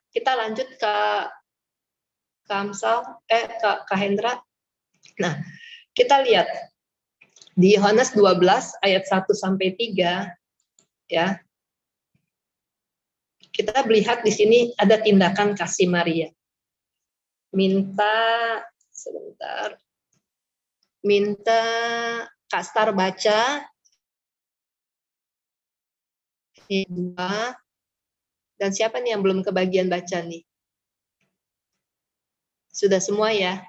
Kita lanjut ke Kak Hendra. Nah, kita lihat di Yohanes 12 ayat 1 sampai 3, ya. Kita melihat di sini ada tindakan kasih Maria. Minta Kak Star baca. Dan siapa nih yang belum kebagian baca nih? Sudah semua, ya?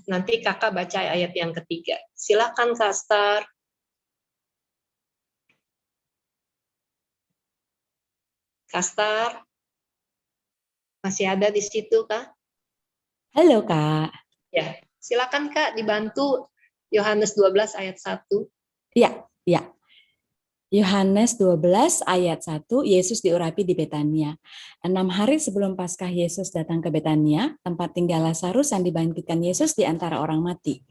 Nanti kakak baca ayat yang ketiga. Silakan Kak Star. Kak Star, masih ada di situ, Kak? Halo, Kak. Ya, silakan Kak dibantu Yohanes 12 ayat 1. Ya. Yohanes 12 ayat 1, Yesus diurapi di Betania. 6 hari sebelum Paskah Yesus datang ke Betania, tempat tinggal Lazarus yang dibangkitkan Yesus di antara orang mati.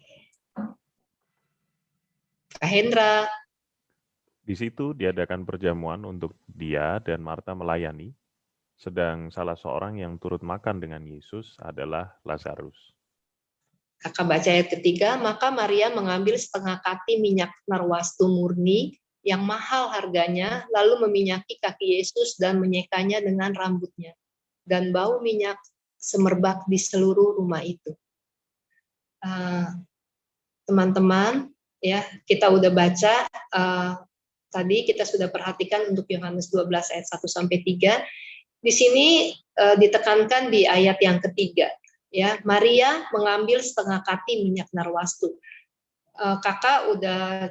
Kak Hendra. Di situ diadakan perjamuan untuk dia dan Marta melayani, sedang salah seorang yang turut makan dengan Yesus adalah Lazarus. Kakak baca ayat ketiga, maka Maria mengambil setengah kati minyak narwastu murni yang mahal harganya, lalu meminyaki kaki Yesus dan menyekanya dengan rambutnya. Dan bau minyak semerbak di seluruh rumah itu. Teman-teman, ya, kita udah baca, tadi kita sudah perhatikan untuk Yohanes 12 ayat 1 sampai 3. Di sini ditekankan di ayat yang ketiga. Ya, Maria mengambil setengah kati minyak narwastu. Kakak udah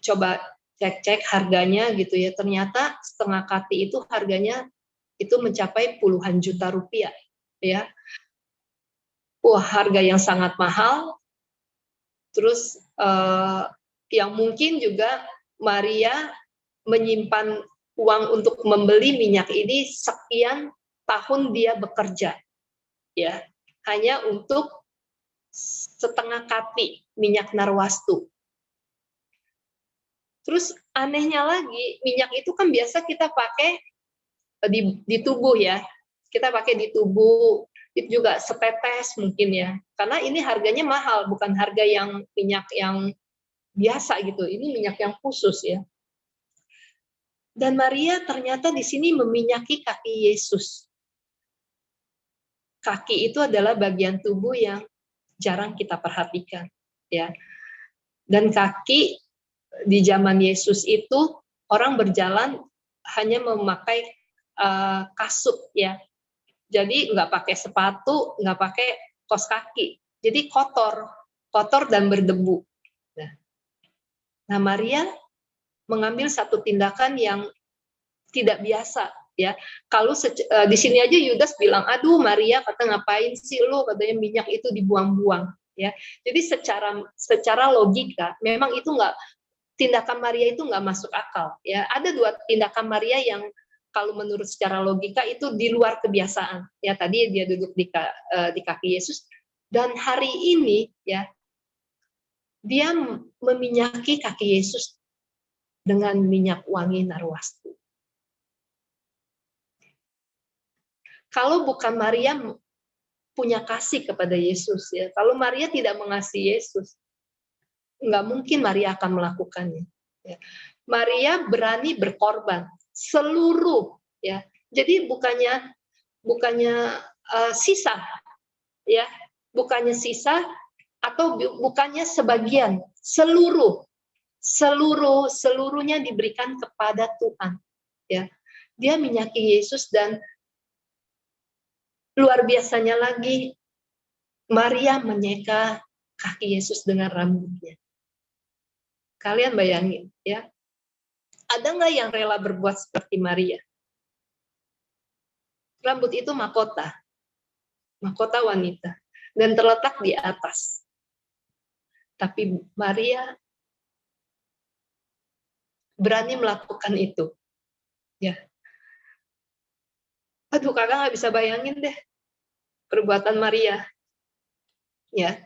coba cek-cek harganya gitu ya. Ternyata setengah kati itu harganya itu mencapai puluhan juta rupiah. Ya, wah, harga yang sangat mahal. Terus yang mungkin juga Maria menyimpan uang untuk membeli minyak ini sekian tahun dia bekerja, ya, hanya untuk setengah kati minyak narwastu. Terus anehnya lagi, minyak itu kan biasa kita pakai di tubuh ya, kita pakai di tubuh, itu juga setetes mungkin ya, karena ini harganya mahal, bukan harga yang minyak yang biasa gitu, ini minyak yang khusus ya. Dan Maria ternyata di sini meminyaki kaki Yesus. Kaki itu adalah bagian tubuh yang jarang kita perhatikan, ya. Dan kaki di zaman Yesus itu orang berjalan hanya memakai kasut, ya. Jadi nggak pakai sepatu, nggak pakai kaos kaki. Jadi kotor dan berdebu. Nah, Maria mengambil satu tindakan yang tidak biasa, ya. Kalau di sini aja Yudas bilang, aduh Maria, kata ngapain sih lu, katanya minyak itu dibuang-buang, ya. Jadi secara logika memang itu tindakan Maria itu nggak masuk akal, ya. Ada dua tindakan Maria yang kalau menurut secara logika itu di luar kebiasaan, ya. Tadi dia duduk di kaki Yesus, dan hari ini ya dia meminyaki kaki Yesus dengan minyak wangi narwastu. Kalau bukan Maria punya kasih kepada Yesus, ya, kalau Maria tidak mengasihi Yesus, nggak mungkin Maria akan melakukannya. Ya. Maria berani berkorban seluruh, ya. Jadi bukannya sisa, ya, bukannya sisa atau bukannya sebagian, seluruhnya diberikan kepada Tuhan, ya. Dia minyaki Yesus, dan luar biasanya lagi Maria menyeka kaki Yesus dengan rambutnya. Kalian bayangin, ya, ada nggak yang rela berbuat seperti Maria? Rambut itu mahkota wanita, dan terletak di atas. Tapi Maria berani melakukan itu, ya. Aduh, kakak nggak bisa bayangin deh perbuatan Maria, ya.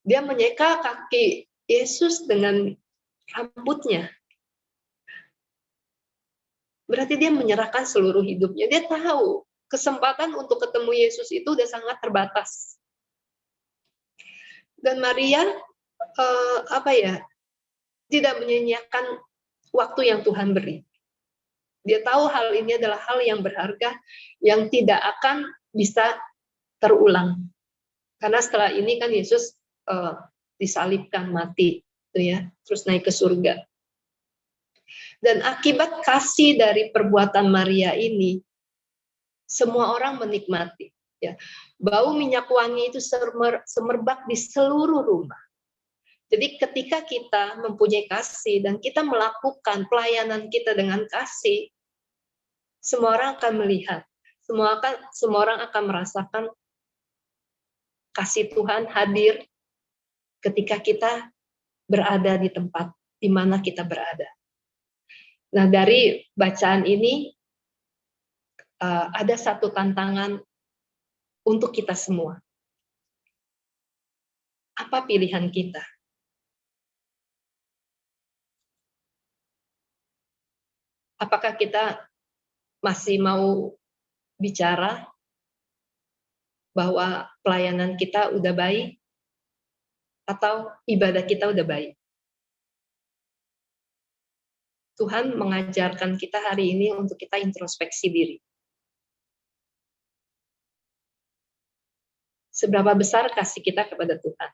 Dia menyeka kaki Yesus dengan rambutnya. Berarti dia menyerahkan seluruh hidupnya. Dia tahu kesempatan untuk ketemu Yesus itu udah sangat terbatas. Dan Maria tidak menyia-nyiakan waktu yang Tuhan beri. Dia tahu hal ini adalah hal yang berharga, yang tidak akan bisa terulang. Karena setelah ini kan Yesus disalibkan, mati, gitu ya, terus naik ke surga. Dan akibat kasih dari perbuatan Maria ini, semua orang menikmati. Ya. Bau minyak wangi itu semerbak di seluruh rumah. Jadi ketika kita mempunyai kasih dan kita melakukan pelayanan kita dengan kasih, semua orang akan melihat, semua orang akan merasakan kasih Tuhan hadir ketika kita berada di tempat di mana kita berada. Nah, dari bacaan ini ada satu tantangan untuk kita semua. Apa pilihan kita? Apakah kita masih mau bicara bahwa pelayanan kita udah baik, atau ibadah kita udah baik? Tuhan mengajarkan kita hari ini untuk kita introspeksi diri. Seberapa besar kasih kita kepada Tuhan?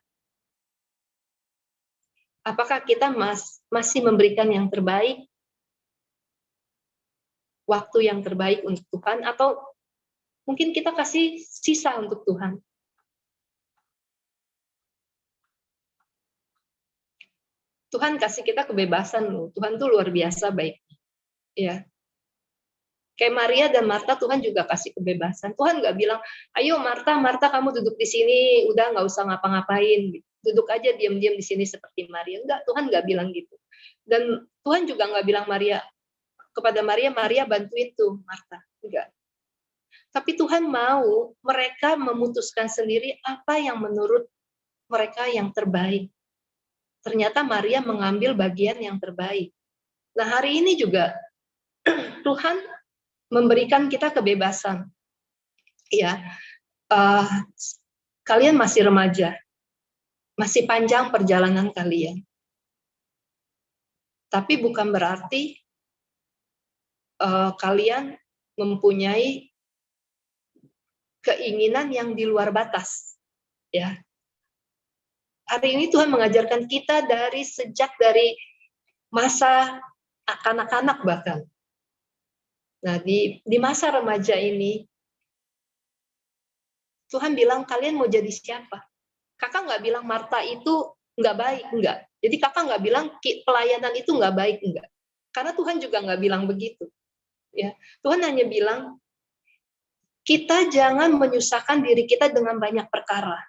Apakah kita masih memberikan yang terbaik, waktu yang terbaik untuk Tuhan, atau mungkin kita kasih sisa untuk Tuhan? Tuhan kasih kita kebebasan loh. Tuhan tuh luar biasa baik. Ya. Kayak Maria dan Marta, Tuhan juga kasih kebebasan. Tuhan nggak bilang, ayo Marta, kamu duduk di sini, udah nggak usah ngapa-ngapain. Duduk aja diam-diam di sini seperti Maria. Enggak, Tuhan nggak bilang gitu. Dan Tuhan juga nggak bilang kepada Maria bantu itu, Marta. Enggak. Tapi Tuhan mau mereka memutuskan sendiri apa yang menurut mereka yang terbaik. Ternyata Maria mengambil bagian yang terbaik. Nah, hari ini juga Tuhan memberikan kita kebebasan. Ya, kalian masih remaja, masih panjang perjalanan kalian. Tapi bukan berarti kalian mempunyai keinginan yang di luar batas. Ya, hari ini Tuhan mengajarkan kita sejak dari masa kanak-kanak bahkan. Nah, di masa remaja ini, Tuhan bilang, kalian mau jadi siapa? Kakak nggak bilang Marta itu nggak baik, enggak. Jadi kakak nggak bilang pelayanan itu nggak baik, enggak. Karena Tuhan juga nggak bilang begitu. Ya, Tuhan hanya bilang, kita jangan menyusahkan diri kita dengan banyak perkara.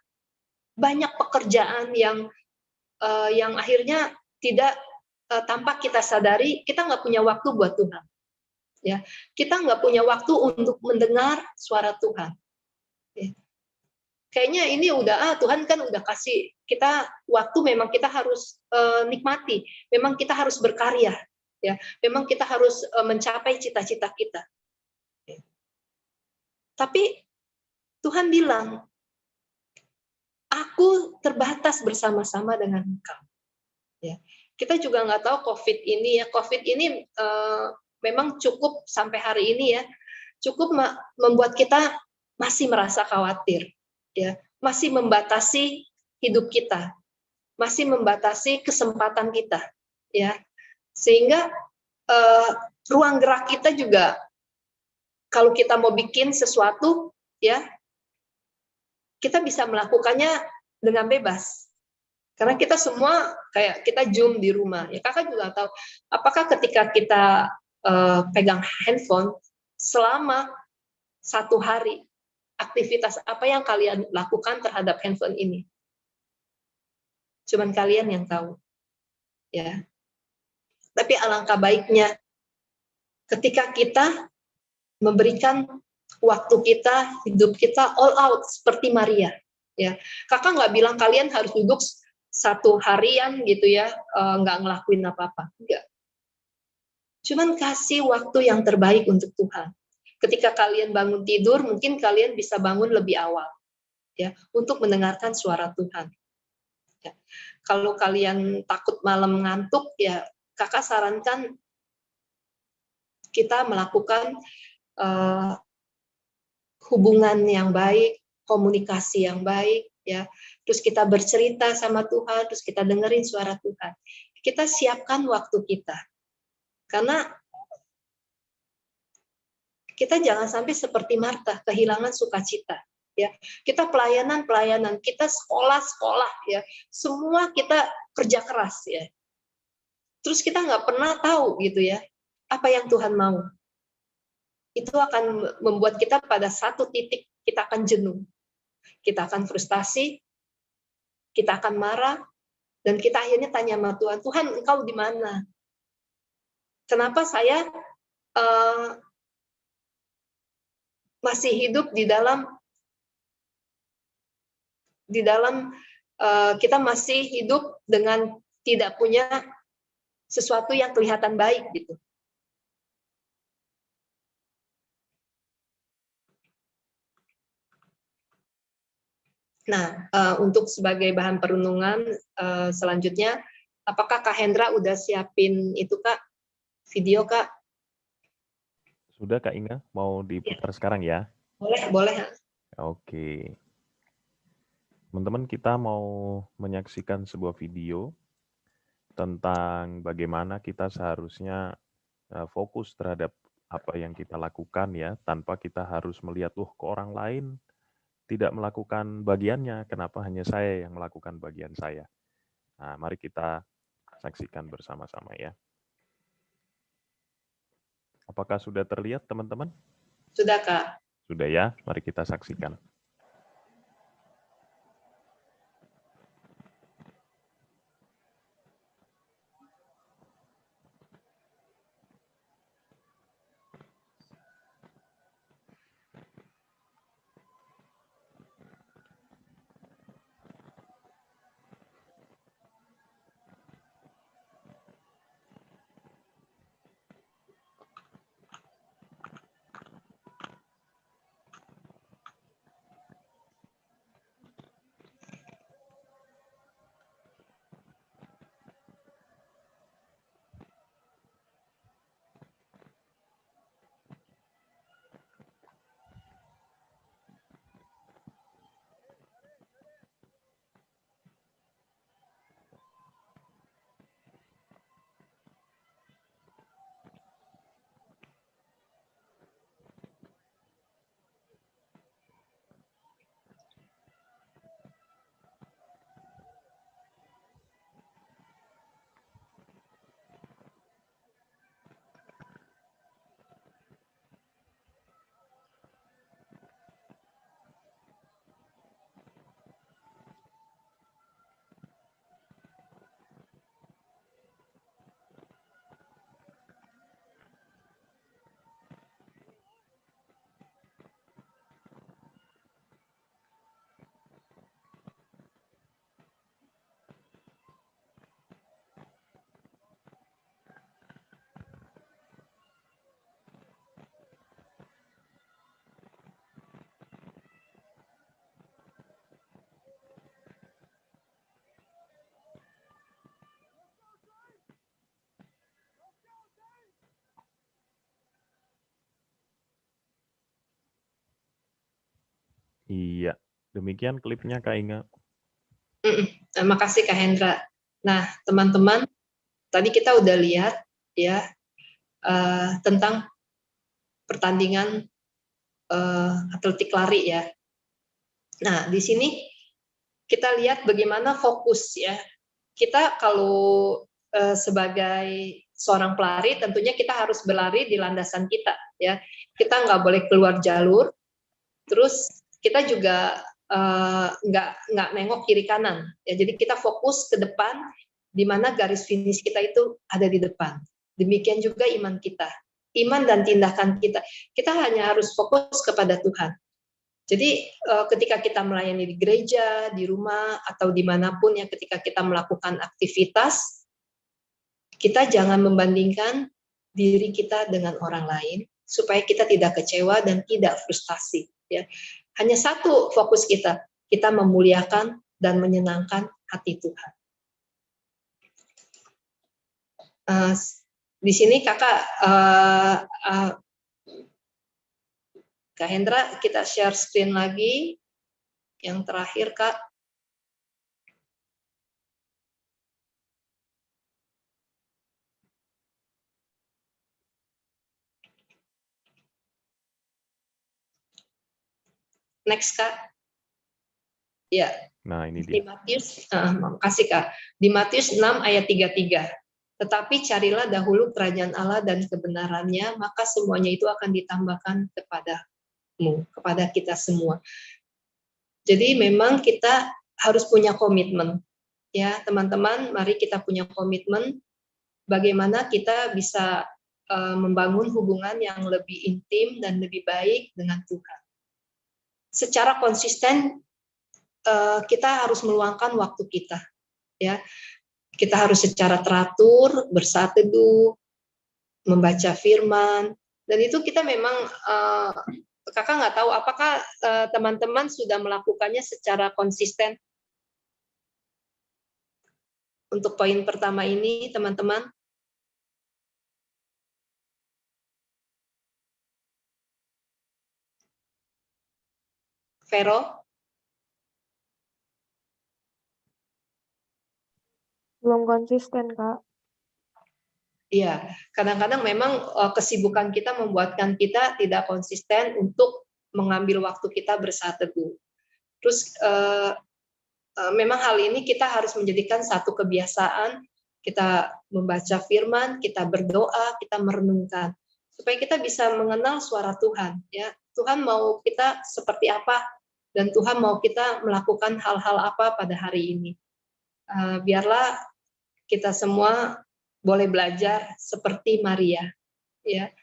Banyak pekerjaan yang akhirnya tidak tanpa kita sadari, kita nggak punya waktu buat Tuhan. Ya, kita nggak punya waktu untuk mendengar suara Tuhan. Ya. Kayaknya ini Tuhan kan udah kasih kita waktu, memang kita harus nikmati, memang kita harus berkarya, ya, memang kita harus mencapai cita-cita kita. Ya. Tapi Tuhan bilang, aku terbatas bersama-sama dengan engkau. Ya. Kita juga nggak tahu COVID ini memang cukup sampai hari ini ya, cukup membuat kita masih merasa khawatir, ya, masih membatasi hidup kita, masih membatasi kesempatan kita, ya, sehingga ruang gerak kita juga, kalau kita mau bikin sesuatu, ya, kita bisa melakukannya dengan bebas. Karena kita semua kayak kita Zoom di rumah, ya. Kakak juga tahu, apakah ketika kita pegang handphone selama 1 hari, aktivitas apa yang kalian lakukan terhadap handphone ini? Cuman kalian yang tahu, ya. Tapi alangkah baiknya ketika kita memberikan waktu kita, hidup kita all out seperti Maria, ya. Kakak nggak bilang kalian harus duduk 1 harian gitu ya, nggak ngelakuin apa-apa, enggak. Cuman kasih waktu yang terbaik untuk Tuhan. Ketika kalian bangun tidur, mungkin kalian bisa bangun lebih awal, ya, untuk mendengarkan suara Tuhan. Ya. Kalau kalian takut malam ngantuk, ya, kakak sarankan kita melakukan hubungan yang baik, komunikasi yang baik, ya. Terus kita bercerita sama Tuhan, terus kita dengerin suara Tuhan. Kita siapkan waktu kita. Karena kita jangan sampai seperti Marta, kehilangan sukacita. Ya, kita pelayanan, kita sekolah, ya, semua kita kerja keras, ya. Terus kita nggak pernah tahu gitu ya, apa yang Tuhan mau. Itu akan membuat kita pada satu titik kita akan jenuh, kita akan frustasi, kita akan marah, dan kita akhirnya tanya sama Tuhan, Tuhan, Engkau di mana? Kenapa saya masih hidup di dalam kita masih hidup dengan tidak punya sesuatu yang kelihatan baik gitu. Nah, untuk sebagai bahan perenungan selanjutnya, apakah Kak Hendra udah siapin itu, Kak? Video, Kak? Sudah, Kak Inga? Mau diputar sekarang ya? Boleh. Oke. Teman-teman, kita mau menyaksikan sebuah video tentang bagaimana kita seharusnya fokus terhadap apa yang kita lakukan ya, tanpa kita harus melihat, ke orang lain tidak melakukan bagiannya, kenapa hanya saya yang melakukan bagian saya. Nah, mari kita saksikan bersama-sama ya. Apakah sudah terlihat teman-teman? Sudah, Kak. Sudah ya, mari kita saksikan. Iya, demikian klipnya Kak Inga. Terima kasih Kak Hendra. Nah, teman-teman, tadi kita udah lihat ya tentang pertandingan atletik lari ya. Nah, di sini kita lihat bagaimana fokus ya. Kita kalau sebagai seorang pelari tentunya kita harus berlari di landasan kita ya. Kita nggak boleh keluar jalur. Terus kita juga nggak nengok kiri kanan ya. Jadi kita fokus ke depan, di mana garis finish kita itu ada di depan. Demikian juga iman kita, iman dan tindakan kita. Kita hanya harus fokus kepada Tuhan. Jadi ketika kita melayani di gereja, di rumah, atau dimanapun ya, ketika kita melakukan aktivitas, kita jangan membandingkan diri kita dengan orang lain, supaya kita tidak kecewa dan tidak frustasi. Ya, hanya satu fokus kita memuliakan dan menyenangkan hati Tuhan. Di sini Kakak Kak Hendra, kita share screen lagi. Yang terakhir, Kak. Next, Kak. Ya. Nah, ini Di dia. Matius, makasih Kak. Di Matius 6 ayat 33. Tetapi carilah dahulu kerajaan Allah dan kebenarannya, maka semuanya itu akan ditambahkan kepadamu, kepada kita semua. Jadi memang kita harus punya komitmen. Ya, teman-teman, mari kita punya komitmen bagaimana kita bisa membangun hubungan yang lebih intim dan lebih baik dengan Tuhan. Secara konsisten kita harus meluangkan waktu kita, ya. Kita harus secara teratur, bersaat teduh, membaca firman, dan itu kita memang kakak nggak tahu apakah teman-teman sudah melakukannya secara konsisten. Untuk poin pertama ini, teman-teman. Vero? Belum konsisten, Kak. Iya, kadang-kadang memang kesibukan kita membuatkan kita tidak konsisten untuk mengambil waktu kita bersaat teduh. Terus memang hal ini kita harus menjadikan satu kebiasaan, kita membaca firman, kita berdoa, kita merenungkan, supaya kita bisa mengenal suara Tuhan. Ya, Tuhan mau kita seperti apa, dan Tuhan mau kita melakukan hal-hal apa pada hari ini. Biarlah kita semua boleh belajar seperti Maria, ya,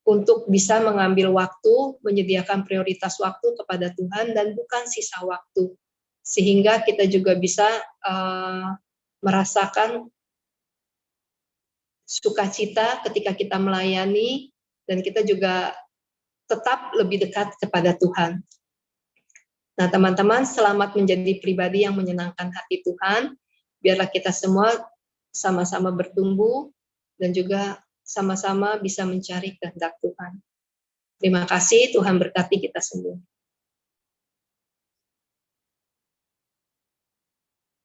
untuk bisa mengambil waktu, menyediakan prioritas waktu kepada Tuhan dan bukan sisa waktu, sehingga kita juga bisa merasakan sukacita ketika kita melayani, dan kita juga tetap lebih dekat kepada Tuhan. Nah, teman-teman, selamat menjadi pribadi yang menyenangkan hati Tuhan. Biarlah kita semua sama-sama bertumbuh dan juga sama-sama bisa mencari kehendak Tuhan. Terima kasih, Tuhan berkati kita semua.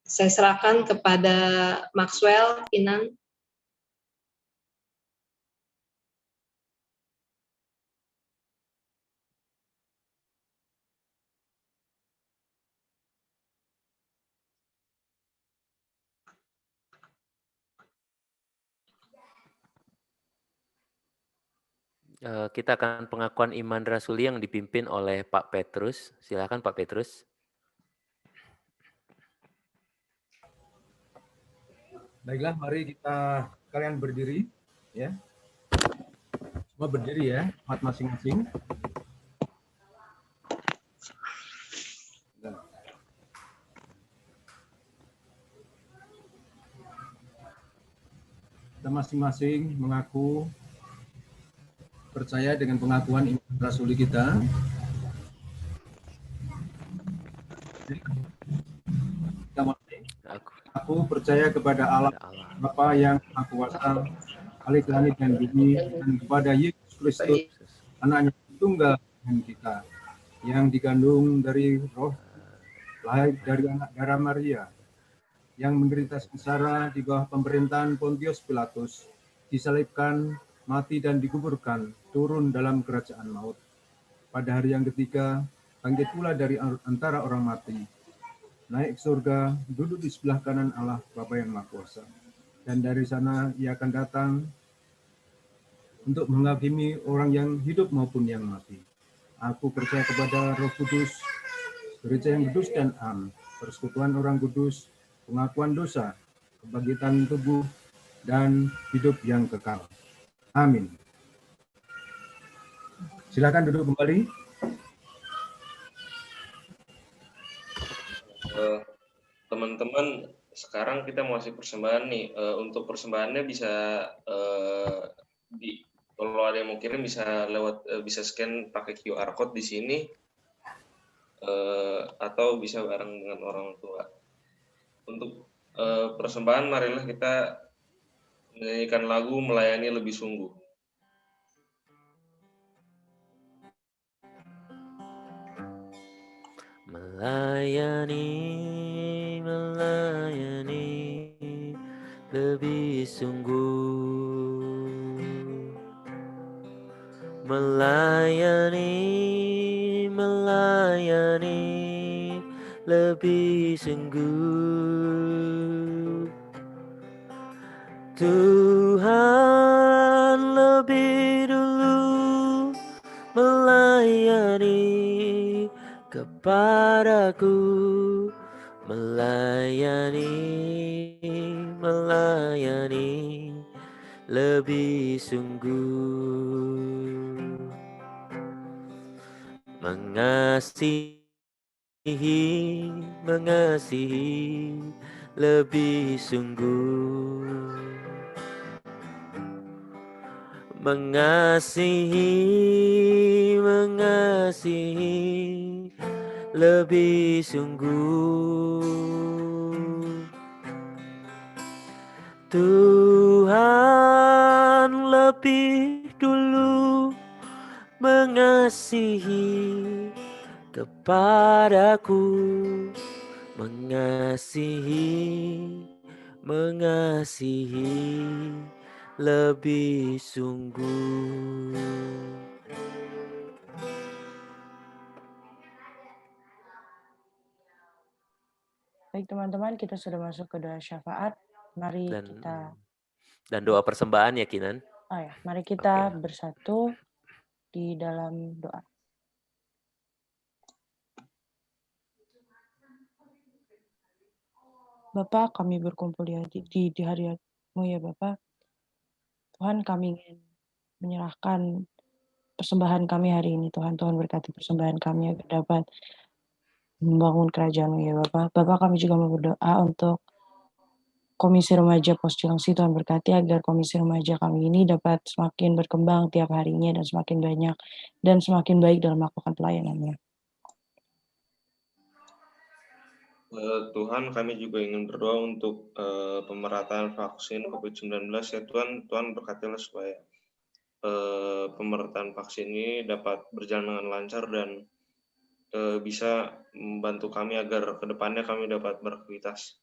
Saya serahkan kepada Maxwell, Inan. Kita akan pengakuan iman rasuli yang dipimpin oleh Pak Petrus. Silakan Pak Petrus. Baiklah, mari kita kalian berdiri, ya. Semua berdiri ya, tempat masing-masing. Nah. Kita masing-masing mengaku percaya dengan pengakuan iman rasuli kita. Aku percaya kepada Allah Bapa yang Maha Kuasa, Khalik langit dan bumi, dan kepada Yesus Kristus, Anaknya tunggal Tuhan kita, yang digandung dari Roh, lahir dari anak darah Maria, yang menderita sengsara di bawah pemerintahan Pontius Pilatus, disalibkan, mati dan dikuburkan, turun dalam kerajaan maut. Pada hari yang ketiga, bangkit pula dari antara orang mati, naik surga, duduk di sebelah kanan Allah Bapa yang Maha Kuasa. Dan dari sana ia akan datang untuk menghakimi orang yang hidup maupun yang mati. Aku percaya kepada Roh Kudus, gereja yang kudus dan am, persekutuan orang kudus, pengakuan dosa, kebangkitan tubuh, dan hidup yang kekal. Amin. Silakan duduk kembali. Teman-teman, sekarang kita mau kasih persembahan nih. Untuk persembahannya bisa kalau ada yang mau kirim bisa lewat bisa scan pakai QR code di sini, atau bisa bareng dengan orang tua. Untuk persembahan, marilah kita menyanyikan lagu Melayani Lebih Sungguh. Melayani lebih sungguh. Melayani lebih sungguh. Tuhan lebih dulu melayani kepadaku, melayani lebih sungguh. Mengasihi lebih sungguh. Mengasihi lebih sungguh. Tuhan lebih dulu mengasihi kepadaku, mengasihi lebih sungguh. Baik teman-teman, kita sudah masuk ke doa syafaat. Mari Dan kita, dan doa persembahan ya Kinan. oh ya, mari kita bersatu di dalam doa. Bapa, kami berkumpul di hadirat-Mu ya Bapa. Tuhan, kami ingin menyerahkan persembahan kami hari ini. Tuhan berkati persembahan kami agar dapat membangun kerajaan-Mu ya Bapa. Bapa, kami juga mau berdoa untuk Komisi Remaja Pos Cilengsi. Tuhan berkati agar komisi remaja kami ini dapat semakin berkembang tiap harinya dan semakin banyak dan semakin baik dalam melakukan pelayanannya. Tuhan, kami juga ingin berdoa untuk pemerataan vaksin COVID-19 ya Tuhan. Tuhan berkatilah supaya pemerataan vaksin ini dapat berjalan dengan lancar dan bisa membantu kami agar kedepannya kami dapat beraktivitas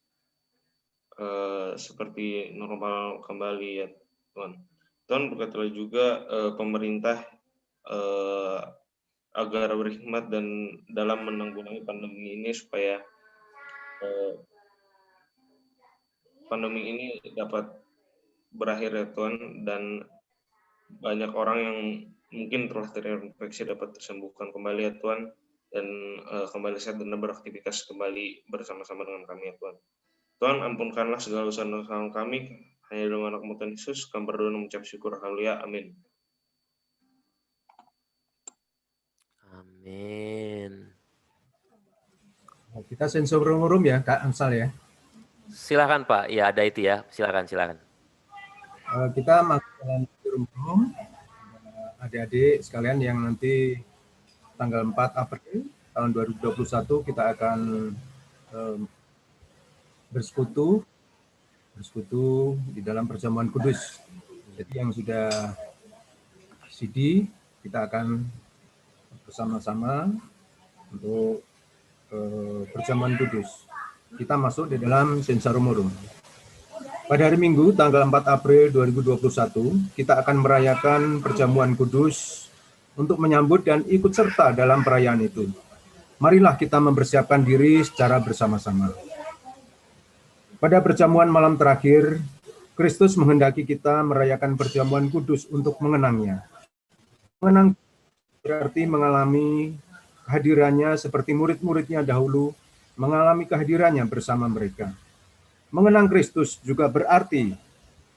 seperti normal kembali ya Tuhan. Tuhan berkatilah juga pemerintah agar berhikmat dan dalam menanggulangi pandemi ini supaya pandemi ini dapat berakhir ya Tuhan, dan banyak orang yang mungkin telah terinfeksi dapat tersembuhkan kembali ya Tuhan, dan kembali sehat dan beraktivitas kembali bersama-sama dengan kami ya Tuhan. Tuhan, ampunkanlah segala usaha kami, hanya dalam anak-Mu Tuhan Yesus kami berdoa dan mengucap syukur. Haleluya, amin. Amin. Kita sensor room ya, Kak Ansal ya. Silakan Pak, ya ada itu ya, silakan. Kita masuk dalam room, adik-adik sekalian yang nanti tanggal 4 April tahun 2021 kita akan bersekutu di dalam perjamuan kudus. Jadi yang sudah CD kita akan bersama-sama untuk perjamuan kudus. Kita masuk di dalam Sensaromorum. Pada hari Minggu tanggal 4 April 2021 kita akan merayakan perjamuan kudus untuk menyambut dan ikut serta dalam perayaan itu. Marilah kita mempersiapkan diri secara bersama-sama. Pada perjamuan malam terakhir, Kristus menghendaki kita merayakan perjamuan kudus untuk mengenangnya. Mengenang berarti mengalami kehadirannya seperti murid-muridnya dahulu mengalami kehadirannya bersama mereka. Mengenang Kristus juga berarti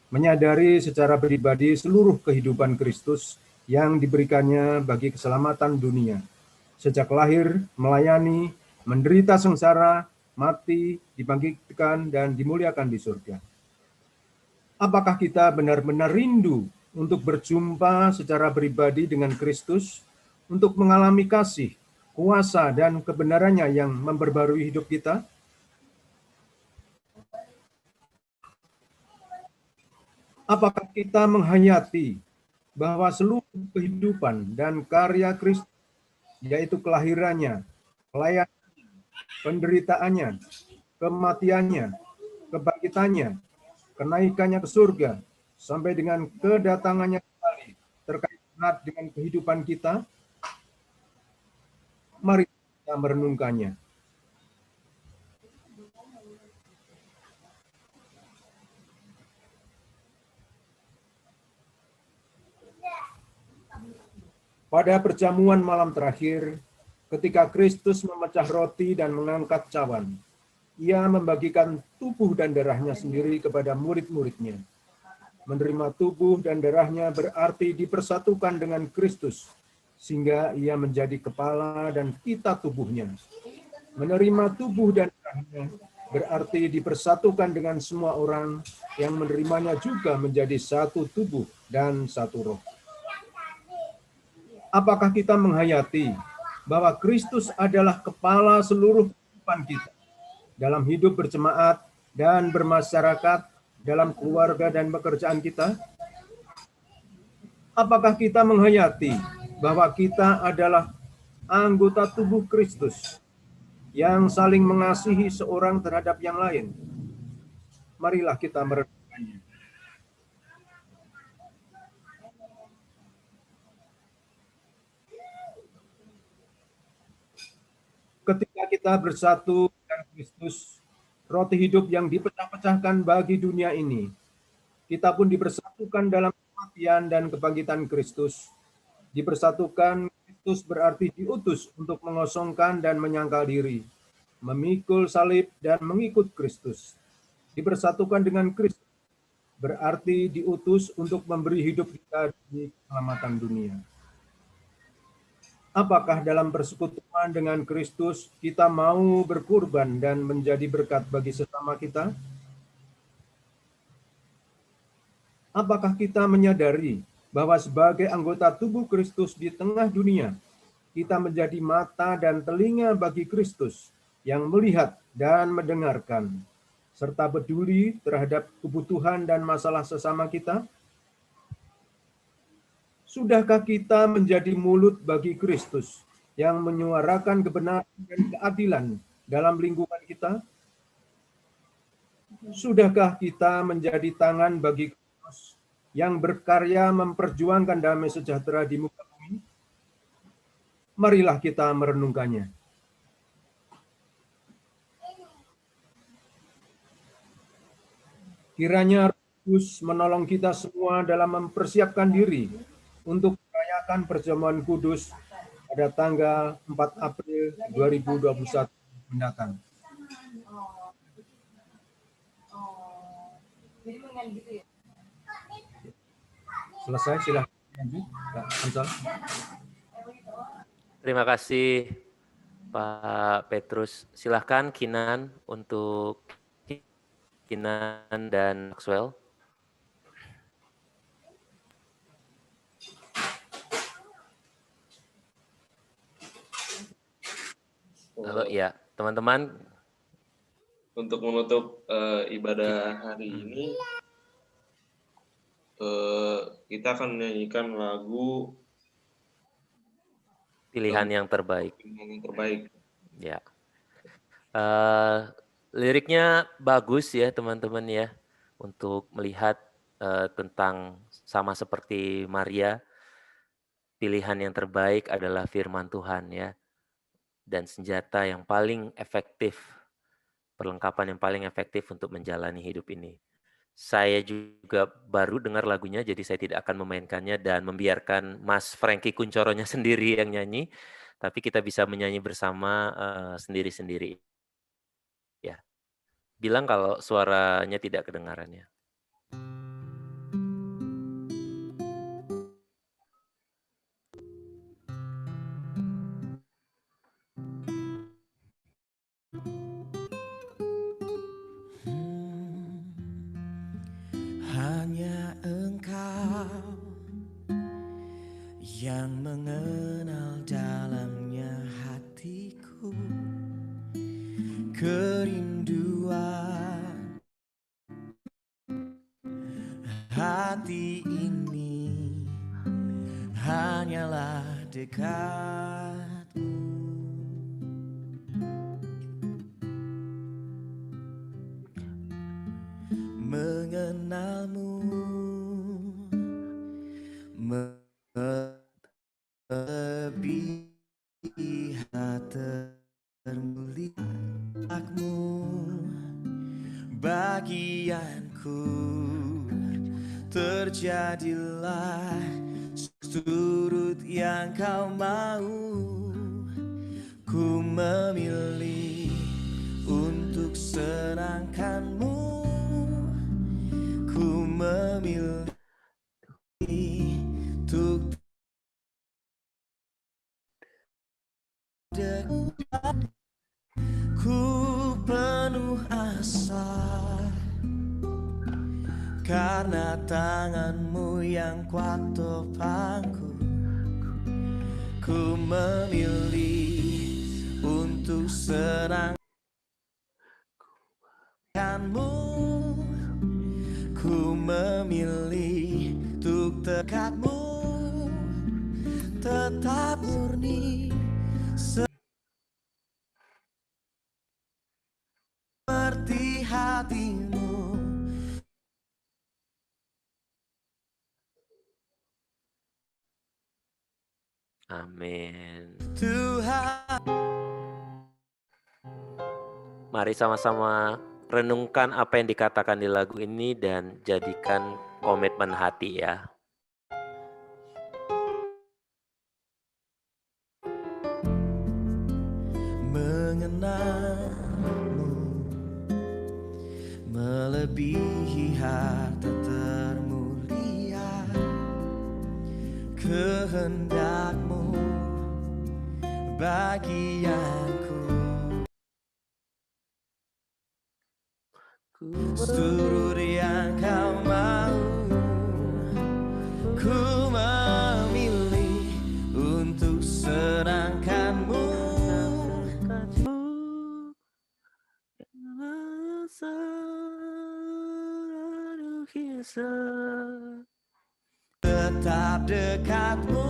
menyadari secara pribadi seluruh kehidupan Kristus yang diberikannya bagi keselamatan dunia. Sejak lahir, melayani, menderita sengsara, mati, dibangkitkan, dan dimuliakan di surga. Apakah kita benar-benar rindu untuk berjumpa secara pribadi dengan Kristus, untuk mengalami kasih, kuasa, dan kebenarannya yang memperbarui hidup kita? Apakah kita menghayati bahwa seluruh kehidupan dan karya Kristus, yaitu kelahirannya, pelayanannya, penderitaannya, kematiannya, kebangkitannya, kenaikannya ke surga, sampai dengan kedatangannya kembali, terkait erat dengan kehidupan kita? Mari kita merenungkannya. Pada perjamuan malam terakhir, ketika Kristus memecah roti dan mengangkat cawan, Ia membagikan tubuh dan darahnya sendiri kepada murid-muridnya. Menerima tubuh dan darahnya berarti dipersatukan dengan Kristus, sehingga Ia menjadi kepala dan kita tubuhnya. Menerima tubuh dan darahnya berarti dipersatukan dengan semua orang yang menerimanya juga menjadi satu tubuh dan satu roh. Apakah kita menghayati bahwa Kristus adalah kepala seluruh kehidupan kita dalam hidup berjemaat dan bermasyarakat, dalam keluarga dan pekerjaan kita? Apakah kita menghayati bahwa kita adalah anggota tubuh Kristus yang saling mengasihi seorang terhadap yang lain? Marilah kita merenungkannya. Ketika kita bersatu dengan Kristus, roti hidup yang dipecah-pecahkan bagi dunia ini. Kita pun dipersatukan dalam kematian dan kebangkitan Kristus. Dipersatukan Kristus berarti diutus untuk mengosongkan dan menyangkal diri, memikul salib dan mengikut Kristus. Dipersatukan dengan Kristus berarti diutus untuk memberi hidup kita di keselamatan dunia. Apakah dalam persekutuan dengan Kristus kita mau berkurban dan menjadi berkat bagi sesama kita? Apakah kita menyadari bahwa sebagai anggota tubuh Kristus di tengah dunia, kita menjadi mata dan telinga bagi Kristus yang melihat dan mendengarkan, serta peduli terhadap kebutuhan dan masalah sesama kita? Sudahkah kita menjadi mulut bagi Kristus yang menyuarakan kebenaran dan keadilan dalam lingkungan kita? Sudahkah kita menjadi tangan bagi Kristus yang berkarya memperjuangkan damai sejahtera di muka bumi? Marilah kita merenungkannya. Kiranya Roh Kudus menolong kita semua dalam mempersiapkan diri untuk merayakan perjamuan kudus pada tanggal 4 April 2021 mendatang. Selesai, silahkan lanjut, Kak Ansal. Terima kasih Pak Petrus. Silahkan Kinan untuk Kinan dan Maxwell. Halo, ya teman-teman. Untuk menutup ibadah hari ini, kita akan menyanyikan lagu Pilihan yang terbaik. Pilihan yang terbaik. Ya. Liriknya bagus ya teman-teman ya, untuk melihat tentang sama seperti Maria, pilihan yang terbaik adalah firman Tuhan ya. Dan senjata yang paling efektif, perlengkapan yang paling efektif untuk menjalani hidup ini. Saya juga baru dengar lagunya, jadi saya tidak akan memainkannya dan membiarkan Mas Frankie Kuncoronya sendiri yang nyanyi, tapi kita bisa menyanyi bersama sendiri-sendiri. Ya, bilang kalau suaranya tidak kedengarannya. Hanya Engkau yang mengenal dalamnya hatiku, kerinduan hati ini hanyalah dekat-Mu. Mengenal-Mu melebihi termulia-Mu, bagianku terjadilah seturut yang Kau mau. Ku memilih untuk senangkan-Mu, ku memilih untuk dekat. Ku penuh asa karena tangan-Mu yang kuat topangku. Ku memilih untuk senangkan-Mu, ku memilih untuk dekat-Mu, tetap murni seperti hati-Mu. Amin. Tuhan. Mari sama-sama renungkan apa yang dikatakan di lagu ini dan jadikan komitmen hati ya. Mengenalmu melebihi harta termulia, kehendakmu bagianku, seluruh yang kau mau, ku memilih untuk senangkanmu. Tetap dekatmu,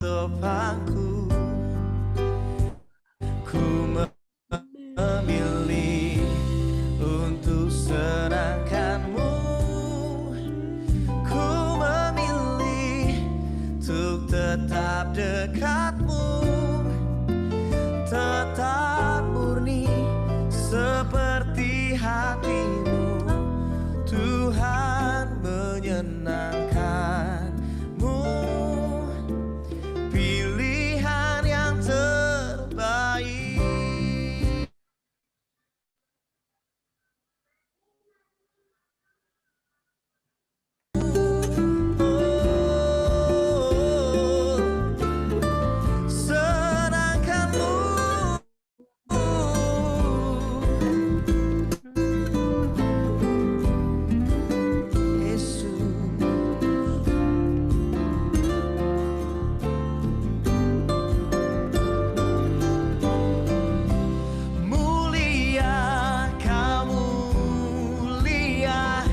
topangku, ku memilih untuk senangkanmu, ku memilih untuk tetap dekatmu, tetap murni seperti hatimu. Tuhan menyenangkanmu, pilihan yang terbaik. Senangkanmu, Yesus. Mulia, kau mulia,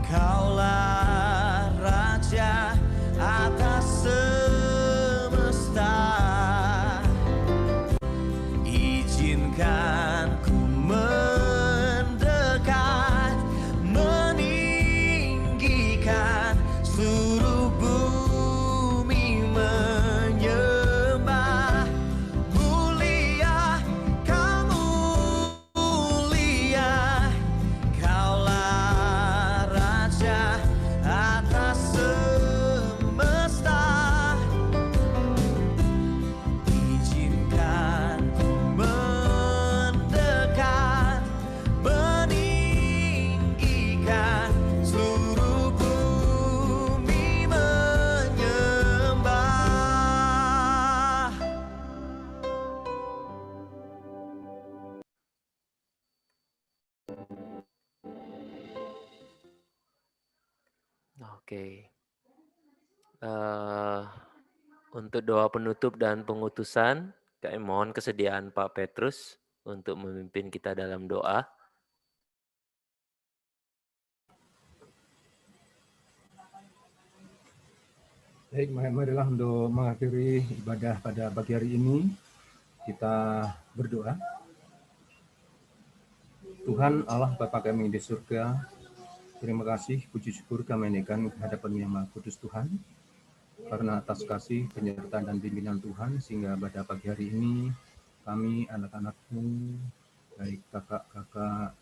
kaulah Raja atas semesta. Izinkan ku mendekat, meninggikan seluruh bumi menyembah. Mulia, kau mulia, kaulah Raja atas semesta. Izinkan ku mendekat, meninggikan seluruh bumi menyembah. Oke. Untuk doa penutup dan pengutusan, kami mohon kesediaan Pak Petrus untuk memimpin kita dalam doa. Baik, marilah untuk mengakhiri ibadah pada pagi hari ini, kita berdoa. Tuhan Allah Bapa kami di surga, terima kasih, puji syukur kami naikkan kehadapan Yang Maha Kudus Tuhan, karena atas kasih, penyertaan dan pimpinan Tuhan, sehingga pada pagi hari ini, kami anak-anak-Mu, baik kakak-kakak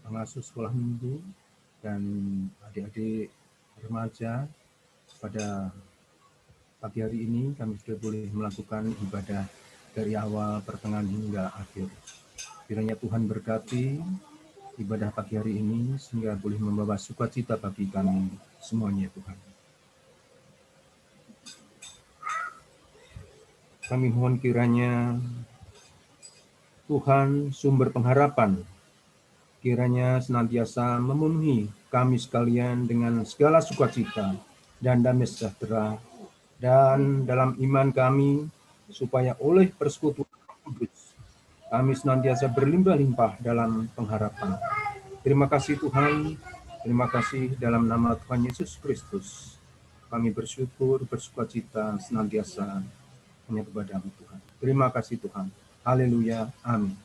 pengasuh sekolah minggu, dan adik-adik remaja, pada pagi hari ini kami sudah boleh melakukan ibadah dari awal, pertengahan hingga akhir. Kiranya Tuhan berkati ibadah pagi hari ini sehingga boleh membawa sukacita bagi kami semuanya, Tuhan. Kami mohon kiranya Tuhan sumber pengharapan, kiranya senantiasa memenuhi kami sekalian dengan segala sukacita dan damai sejahtera, dan dalam iman kami, supaya oleh persekutuan kudus, kami senantiasa berlimpah-limpah dalam pengharapan. Terima kasih Tuhan, terima kasih dalam nama Tuhan Yesus Kristus. Kami bersyukur, bersukacita senantiasa hanya kepada-Mu Tuhan. Terima kasih Tuhan. Haleluya. Amin.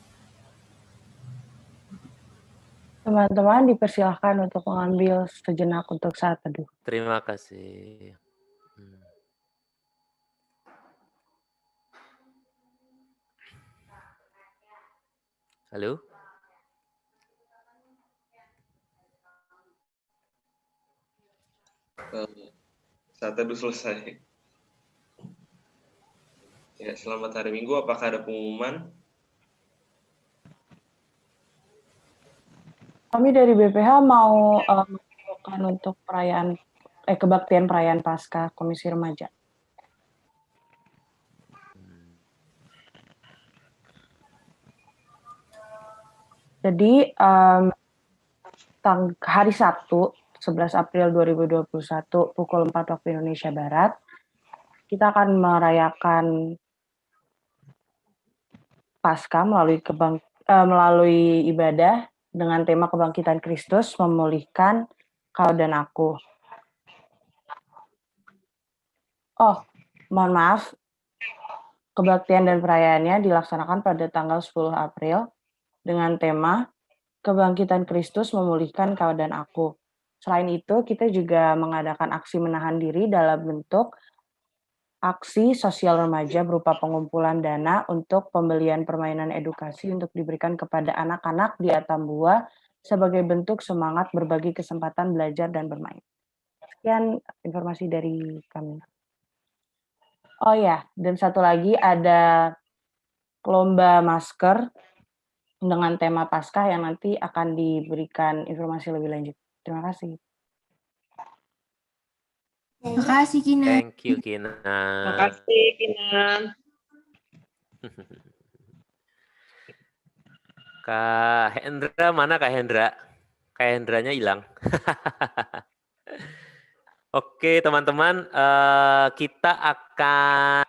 Teman-teman dipersilahkan untuk mengambil sejenak untuk saat teduh. Terima kasih. Halo? Saat teduh selesai. Ya, selamat hari Minggu. Apakah ada pengumuman? Kami dari BPH mau menginfokan untuk perayaan kebaktian perayaan Paskah Komisi Remaja. Jadi hari Sabtu 11 April 2021 pukul 4 waktu Indonesia Barat kita akan merayakan Paskah melalui ibadah dengan tema kebangkitan Kristus memulihkan kau dan aku. Oh, mohon maaf. Kebaktian dan perayaannya dilaksanakan pada tanggal 10 April dengan tema kebangkitan Kristus memulihkan kau dan aku. Selain itu, kita juga mengadakan aksi menahan diri dalam bentuk aksi sosial remaja berupa pengumpulan dana untuk pembelian permainan edukasi untuk diberikan kepada anak-anak di Atambua sebagai bentuk semangat berbagi kesempatan belajar dan bermain. Sekian informasi dari kami. Oh ya, dan satu lagi ada lomba masker dengan tema Paskah yang nanti akan diberikan informasi lebih lanjut. Terima kasih. Terima kasih, Kinan. Thank you, Kinan. Terima kasih, Kinan. Kak Hendra, mana Kak Hendra? Kak Hendranya hilang. Oke, teman-teman, kita akan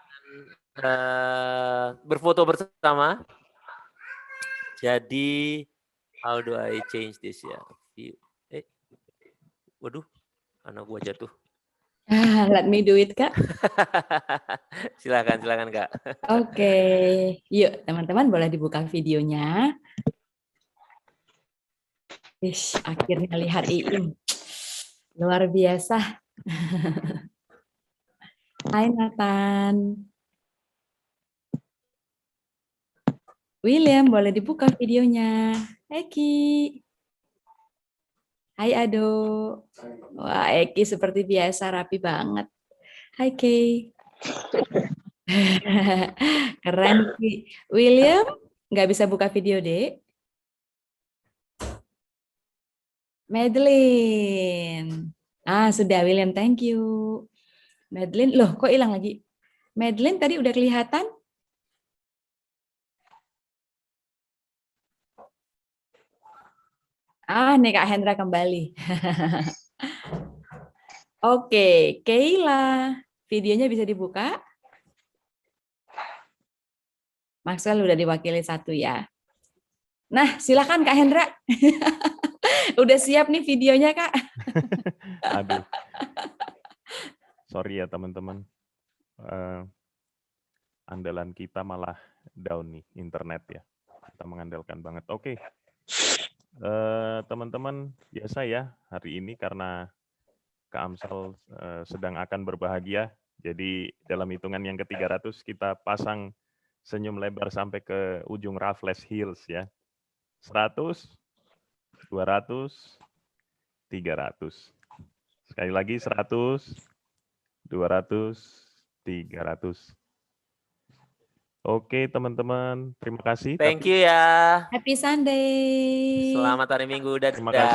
berfoto bersama. Jadi, how do I change this ya? Waduh, anak gua jatuh. Let me do it, Kak. Silakan Kak. Oke, yuk teman-teman boleh dibuka videonya. Ish, akhirnya lihat Iim. Luar biasa. Hai Nathan. William, boleh dibuka videonya. Eki. Hai Ado. Wah, Eki seperti biasa rapi banget. Hai Kay. Keren Ki. William, nggak bisa buka video, Dek. Madeline. Sudah William, thank you. Madeline, loh kok hilang lagi? Madeline tadi udah kelihatan? Nih Kak Hendra kembali. Oke, Kayla, videonya bisa dibuka? Maxwell udah diwakili satu ya. Nah, silakan Kak Hendra. Udah siap nih videonya, Kak. Aduh. Sorry ya teman-teman. Andalan kita malah down nih, internet ya. Kita mengandalkan banget. Oke. Teman-teman, biasa ya hari ini karena Kak Amsal sedang akan berbahagia. Jadi dalam hitungan yang ke-300 kita pasang senyum lebar sampai ke ujung Raffles Hills ya. 100, 200, 300. Sekali lagi 100, 200, 300. Oke teman-teman, terima kasih. Thank you ya. Happy Sunday. Selamat hari Minggu dan terima kasih.